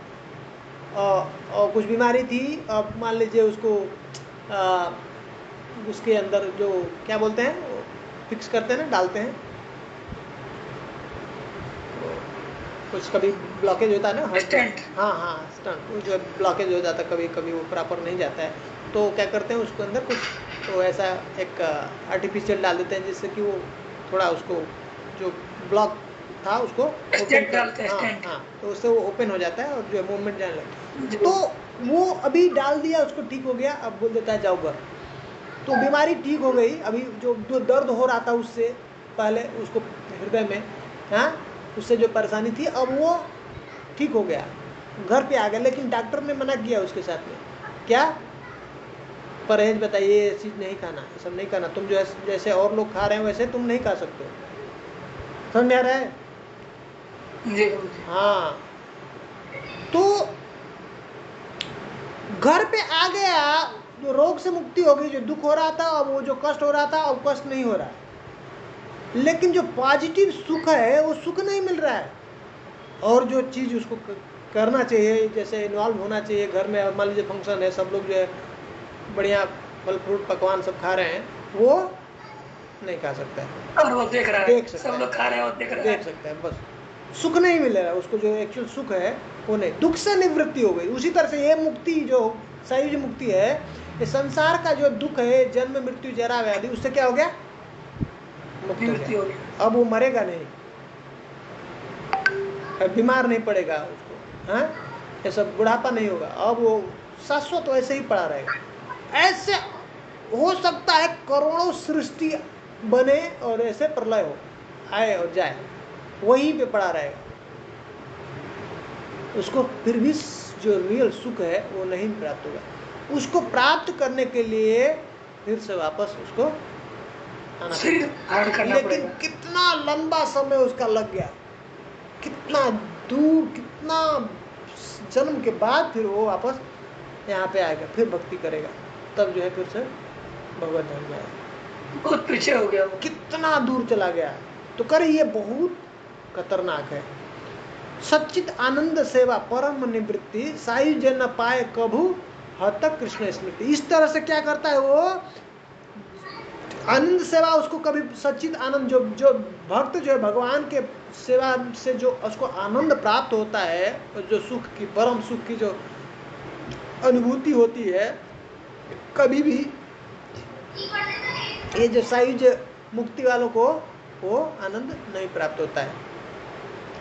और कुछ बीमारी थी, और मान लीजिए उसको उसके अंदर जो क्या बोलते हैं, फिक्स करते हैं ना, डालते हैं, कुछ कभी ब्लॉकेज होता है ना, स्टेंट। हाँ स्टेंट, वो जो ब्लॉकेज हो जाता है कभी कभी, वो प्रॉपर नहीं जाता है, तो क्या करते हैं उसके अंदर कुछ तो ऐसा एक आर्टिफिशियल डाल देते हैं, जिससे कि वो थोड़ा उसको जो ब्लॉक था उसको स्टेंट डालते हैं, स्टेंट। हाँ, तो उससे वो ओपन हो जाता है और जो मूवमेंट जाने लगता है। तो वो अभी डाल दिया, उसको ठीक हो गया, अब बोल देता है जाओ घर। तो बीमारी ठीक हो गई, अभी जो दर्द हो रहा था उससे पहले उसको हृदय में, हाँ, उससे जो परेशानी थी, अब वो ठीक हो गया, घर पे आ गया। लेकिन डॉक्टर ने मना किया उसके साथ में, क्या परहेज बताइए, ये चीज़ नहीं खाना, ये सब नहीं खाना, तुम जो जैसे और लोग खा रहे हैं वैसे तुम नहीं खा सकते हो। समझ में आ रहा है? जी। हाँ, तो घर पे आ गया, जो रोग से मुक्ति हो गई, जो दुख हो रहा था अब वो जो कष्ट हो रहा था अब कष्ट नहीं हो रहा है, लेकिन जो पॉजिटिव सुख है वो सुख नहीं मिल रहा है। और जो चीज़ उसको करना चाहिए, जैसे इन्वॉल्व होना चाहिए, घर में मान लीजिए फंक्शन है, सब लोग जो है बढ़िया फल फ्रूट पकवान सब खा रहे हैं, वो नहीं खा सकता है, और वो देख रहा है, देख सकता सब है, लोग खा रहे हैं और देख रहा देख सकता है, बस सुख नहीं मिलेगा उसको, जो एक्चुअल सुख है वो नहीं, दुख से निवृत्ति हो गई। उसी तरह से ये मुक्ति जो सायुज मुक्ति है, ये संसार का जो दुख है, जन्म मृत्यु जरा व्याधि, उससे क्या हो गया? मुक्त हो गया। अब वो मरेगा नहीं, बीमार नहीं पड़ेगा उसको, हाँ, ये सब बुढ़ापा नहीं होगा, अब वो शाश्वत वैसे ही पड़ा रहेगा। ऐसे हो सकता है करोड़ों सृष्टि बने और ऐसे प्रलय हो, आए और जाए, वहीं पे पड़ा रहेगा, उसको फिर भी जो रियल सुख है वो नहीं प्राप्त होगा। उसको प्राप्त करने के लिए फिर से वापस उसको आना पड़ेगा, लेकिन कितना लंबा समय उसका लग गया, कितना दूर, कितना जन्म के बाद फिर वो वापस यहाँ पे आएगा, फिर भक्ति करेगा, तब जो है फिर से भगवत धाम जाएगा। बहुत पीछे हो गया, कितना दूर चला गया। तो करे ये बहुत खतरनाक है। सच्चित आनंद सेवा परम निवृत्ति सायुज्य न पाए कभू हत कृष्ण स्मृति। इस तरह से क्या करता है वो, आनंद सेवा उसको कभी, सच्चित आनंद, जो भक्त जो है भगवान के सेवा से जो उसको आनंद प्राप्त होता है, और जो सुख की, परम सुख की जो अनुभूति होती है, कभी भी ये जो सायुज्य मुक्ति वालों को वो आनंद नहीं प्राप्त होता है।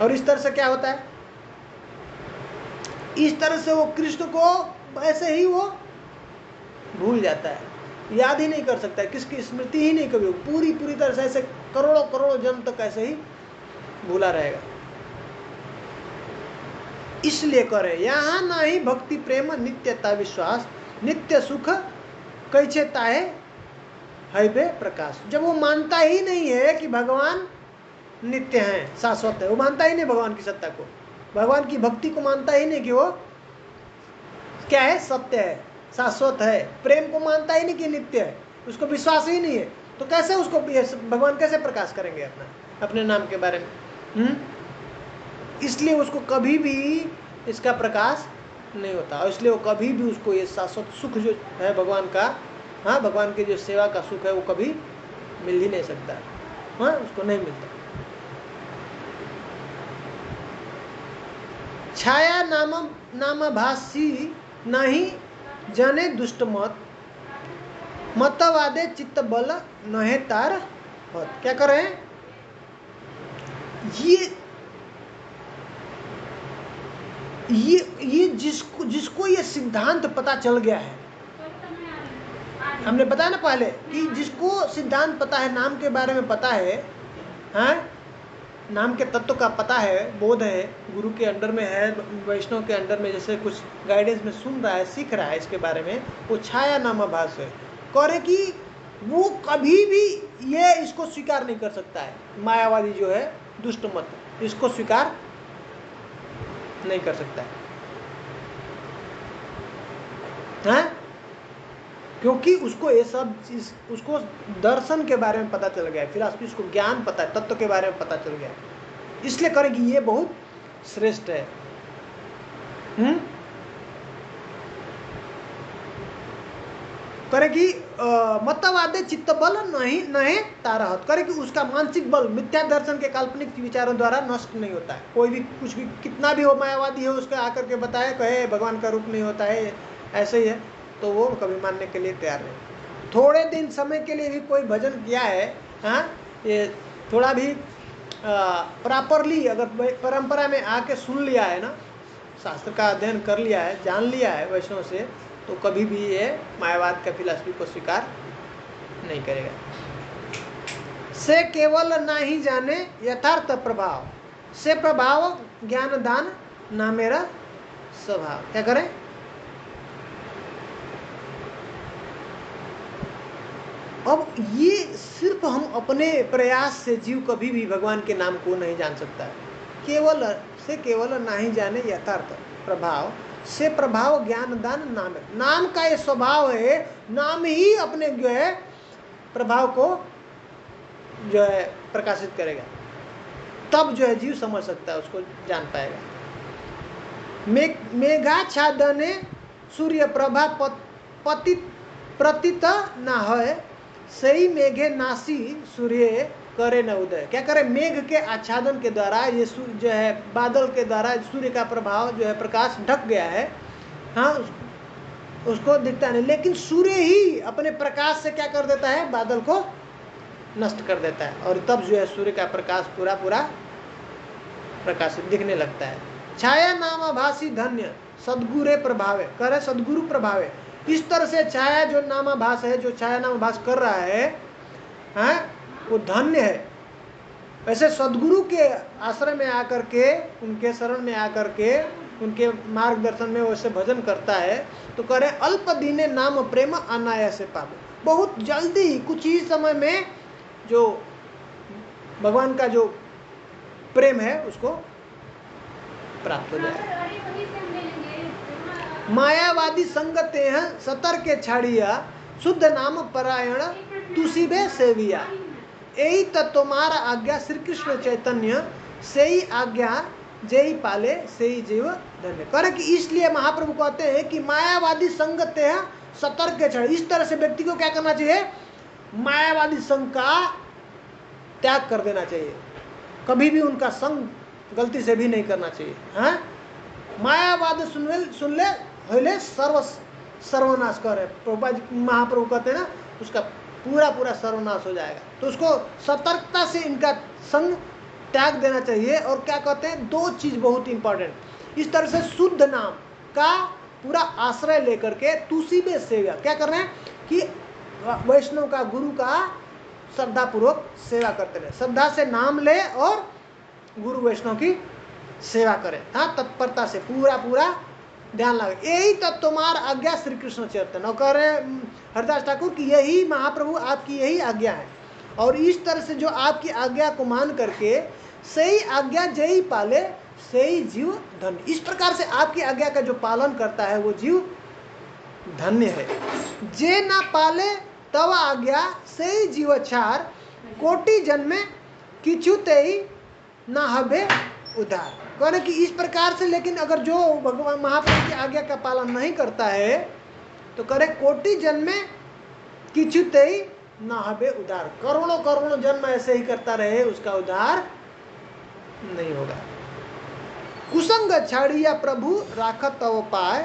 और इस तरह से क्या होता है, इस तरह से वो कृष्ण को ऐसे ही वो भूल जाता है, याद ही नहीं कर सकता है, किसकी स्मृति ही नहीं कभी, पूरी तरह से ऐसे करोड़ों जन्म तक ऐसे ही भूला रहेगा। इसलिए करे यहाँ नहीं भक्ति प्रेम नित्यता विश्वास नित्य सुख कैसे ताहे है बे प्रकाश। जब वो मानता ही नहीं है कि भगवान नित्य हैं, शाश्वत है, वो मानता ही नहीं भगवान की सत्ता को, भगवान की भक्ति को मानता ही नहीं कि वो क्या है, सत्य है, शाश्वत है, प्रेम को मानता ही नहीं कि नित्य है, उसको विश्वास ही नहीं है, तो कैसे उसको भगवान कैसे प्रकाश करेंगे अपने नाम के बारे में। इसलिए उसको कभी भी इसका प्रकाश नहीं होता, और इसलिए वो कभी भी उसको ये शाश्वत सुख जो है भगवान का, हाँ, भगवान की जो सेवा का सुख है वो कभी मिल ही नहीं सकता, हाँ, उसको नहीं मिलता। छाया नामभासी नहीं जने दुष्ट मत मतवादे चित्त बल नहे तार होत। क्या करें, ये जिसको ये सिद्धांत पता चल गया है, हमने बताया ना पहले कि जिसको सिद्धांत पता है, नाम के बारे में पता है, हाँ, नाम के तत्व का पता है, बोध है, गुरु के अंडर में है, वैष्णव के अंडर में जैसे कुछ गाइडेंस में सुन रहा है, सीख रहा है इसके बारे में, वो छाया नामाभास है। करे कि वो कभी भी ये इसको स्वीकार नहीं कर सकता है, मायावादी जो है दुष्ट मत, इसको स्वीकार नहीं कर सकता है, हाँ? क्योंकि उसको ये सब चीज, उसको दर्शन के बारे में पता चल गया है, फिलॉसफी, उसको ज्ञान पता है, तत्व के बारे में पता चल गया है, इसलिए करेंगे ये बहुत श्रेष्ठ है। करे कि मतवादे चित्त बल नहीं तारहत, करे कि उसका मानसिक बल मिथ्या दर्शन के काल्पनिक विचारों द्वारा नष्ट नहीं होता है। कोई भी कुछ भी कितना भी हो मायावादी है, उसका आकर के बताए, कहे भगवान का रूप नहीं होता है, ऐसे ही है, तो वो कभी मानने के लिए तैयार नहीं। थोड़े दिन समय के लिए भी कोई भजन किया है, हाँ, ये थोड़ा भी प्रॉपरली अगर परंपरा में आके सुन लिया है ना, शास्त्र का अध्ययन कर लिया है, जान लिया है वैष्णव से, तो कभी भी ये मायावाद का फिलॉसफी को स्वीकार नहीं करेगा। से केवल ना ही जाने यथार्थ प्रभाव, से प्रभाव ज्ञान दान ना मेरा स्वभाव। क्या करें, अब ये सिर्फ हम अपने प्रयास से जीव कभी भी भगवान के नाम को नहीं जान सकता है। केवल से केवल नहीं जाने यथार्थ प्रभाव, से प्रभाव ज्ञान दान नाम, नाम का ये स्वभाव है, नाम ही अपने जो है प्रभाव को जो है प्रकाशित करेगा, तब जो है जीव समझ सकता है, उसको जान पाएगा। मेघाच्छादने सूर्य प्रभा पतित ना है, सही मेघे नासी सूर्य करे न उदय। क्या करे, मेघ के आच्छादन के द्वारा ये जो है बादल के द्वारा सूर्य का प्रभाव जो है प्रकाश ढक गया है, हाँ, उसको दिखता नहीं, लेकिन सूर्य ही अपने प्रकाश से क्या कर देता है, बादल को नष्ट कर देता है, और तब जो है सूर्य का प्रकाश पूरा प्रकाशित दिखने लगता है। छाया नामाभासी धन्य सदगुरे प्रभावे, करे सदगुरु प्रभावे। इस तरह से छाया जो नामाभास है, जो छाया नामाभास कर रहा है, हाँ, वो धन्य है। वैसे सदगुरु के आश्रय में आकर के, उनके शरण में आकर के, उनके मार्गदर्शन में वैसे भजन करता है, तो करे अल्प दिने नाम प्रेम अनायास पावे, बहुत जल्दी कुछ ही समय में जो भगवान का जो प्रेम है उसको प्राप्त हो जाए। मायावादी संगते हैं सतर के छाड़िया, शुद्ध नाम परायण तुसीबे सेविया, यही तो तुम्हारा आज्ञा श्री कृष्ण चैतन्य, से ही आज्ञा जय पाले से ही जीव धन्य। करे कि इसलिए महाप्रभु कहते हैं कि मायावादी संगते हैं सतर के छाड़। इस तरह से व्यक्ति को क्या करना चाहिए, मायावादी संग का त्याग कर देना चाहिए, कभी भी उनका संग गलती से भी नहीं करना चाहिए। हाँ, मायावाद सुन ले होले सर्वनाश करे, महाप्रभु कहते हैं ना, उसका पूरा सर्वनाश हो जाएगा। तो उसको सतर्कता से इनका संग त्याग देना चाहिए। और क्या कहते हैं, दो चीज बहुत इंपॉर्टेंट, इस तरह से शुद्ध नाम का पूरा आश्रय लेकर के तुसी में सेवा, क्या कर रहे हैं कि वैष्णव का, गुरु का श्रद्धा पूर्वक सेवा करते रहे, श्रद्धा से नाम ले और गुरु वैष्णव की सेवा करें, हाँ तत्परता से पूरा पूरा ध्यान लगे। यही तब तुम्हार आज्ञा श्री कृष्ण चैतन्य। और कह रहे हरिदास ठाकुर की यही महाप्रभु आपकी यही आज्ञा है, और इस तरह से जो आपकी आज्ञा को मान करके सही आज्ञा जय पाले सही जीव धन्य। इस प्रकार से आपकी आज्ञा का जो पालन करता है वो जीव धन्य है। जे ना पाले तव आज्ञा सही जीवचार कोटि जन्मे किछु तेई ना हबे उधार। कहने कि इस प्रकार से, लेकिन अगर जो भगवान महाप्रभु की आज्ञा का पालन नहीं करता है तो करे कोटि जन्मे किछु तेई ना हबे उधार। करोड़ों करोड़ों जन्म ऐसे ही करता रहे, उसका उद्धार नहीं होगा। कुसंग छाड़िया प्रभु राखत तव पाय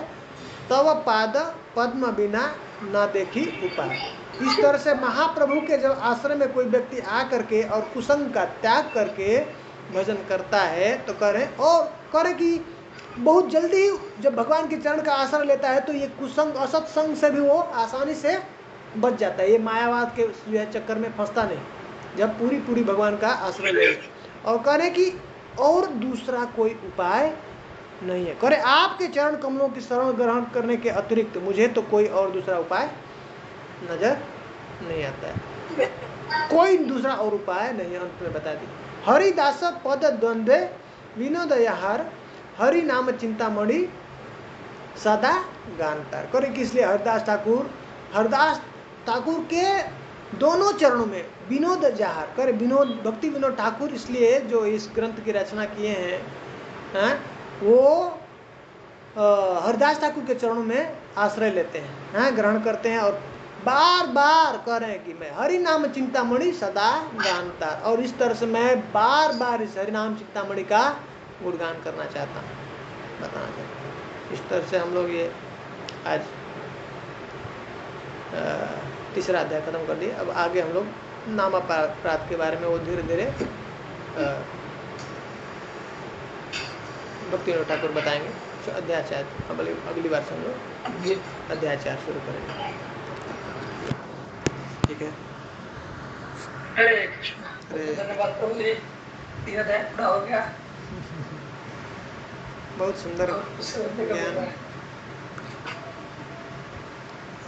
तव पाद पद्म बिना ना देखी उपाय। इस तरह से महाप्रभु के जब आश्रम में कोई व्यक्ति आ करके और कुसंग का त्याग करके भजन करता है तो करे, और करे कि बहुत जल्दी जब भगवान के चरण का आश्रय लेता है तो ये कुसंग असत संग से भी वो आसानी से बच जाता है। ये मायावाद के चक्कर में फंसता नहीं जब पूरी पूरी भगवान का आश्रय ले। और करे कि और दूसरा कोई उपाय नहीं है। करे आपके चरण कमलों की शरण ग्रहण करने के अतिरिक्त मुझे तो कोई और दूसरा उपाय नजर नहीं आता है, कोई दूसरा और उपाय नहीं है। अंत में बता दी हरिदास पद द्वंद्वे विनोद यहार हरि नाम चिंतामणि सदा गानतार। करे कि इसलिए हरिदास ठाकुर के दोनों चरणों में विनोद जहार करे, विनोद भक्ति विनोद ठाकुर इसलिए जो इस ग्रंथ की रचना किए हैं वो हरिदास ठाकुर के चरणों में आश्रय लेते हैं, ग्रहण करते हैं और बार बार कह रहे हैं कि मैं हरि नाम चिंतामणि सदा गानतार। और इस तरह से मैं बार बार इस हरि नाम चिंतामणि का गुणगान करना चाहता हूँ, बताना चाहता हूँ। इस तरह से हम लोग ये आज तीसरा अध्याय खत्म कर दिए। अब आगे हम लोग नाम अपराध के बारे में वो धीरे धीरे भक्ति विनोद ठाकुर बताएंगे। तो अध्याय 4 अगली बार से हम लोग अध्याय 4 शुरू करेंगे। ठीक है, हरे कृष्ण। धन्यवाद प्रभु जी, 3 अध्याय पूरा हो गया। बहुत सुंदर ज्ञान,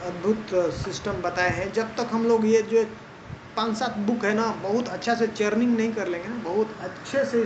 अद्भुत सिस्टम बताए हैं। जब तक हम लोग ये जो 5-7 बुक है ना बहुत अच्छा से चर्निंग नहीं कर लेंगे ना, बहुत अच्छे से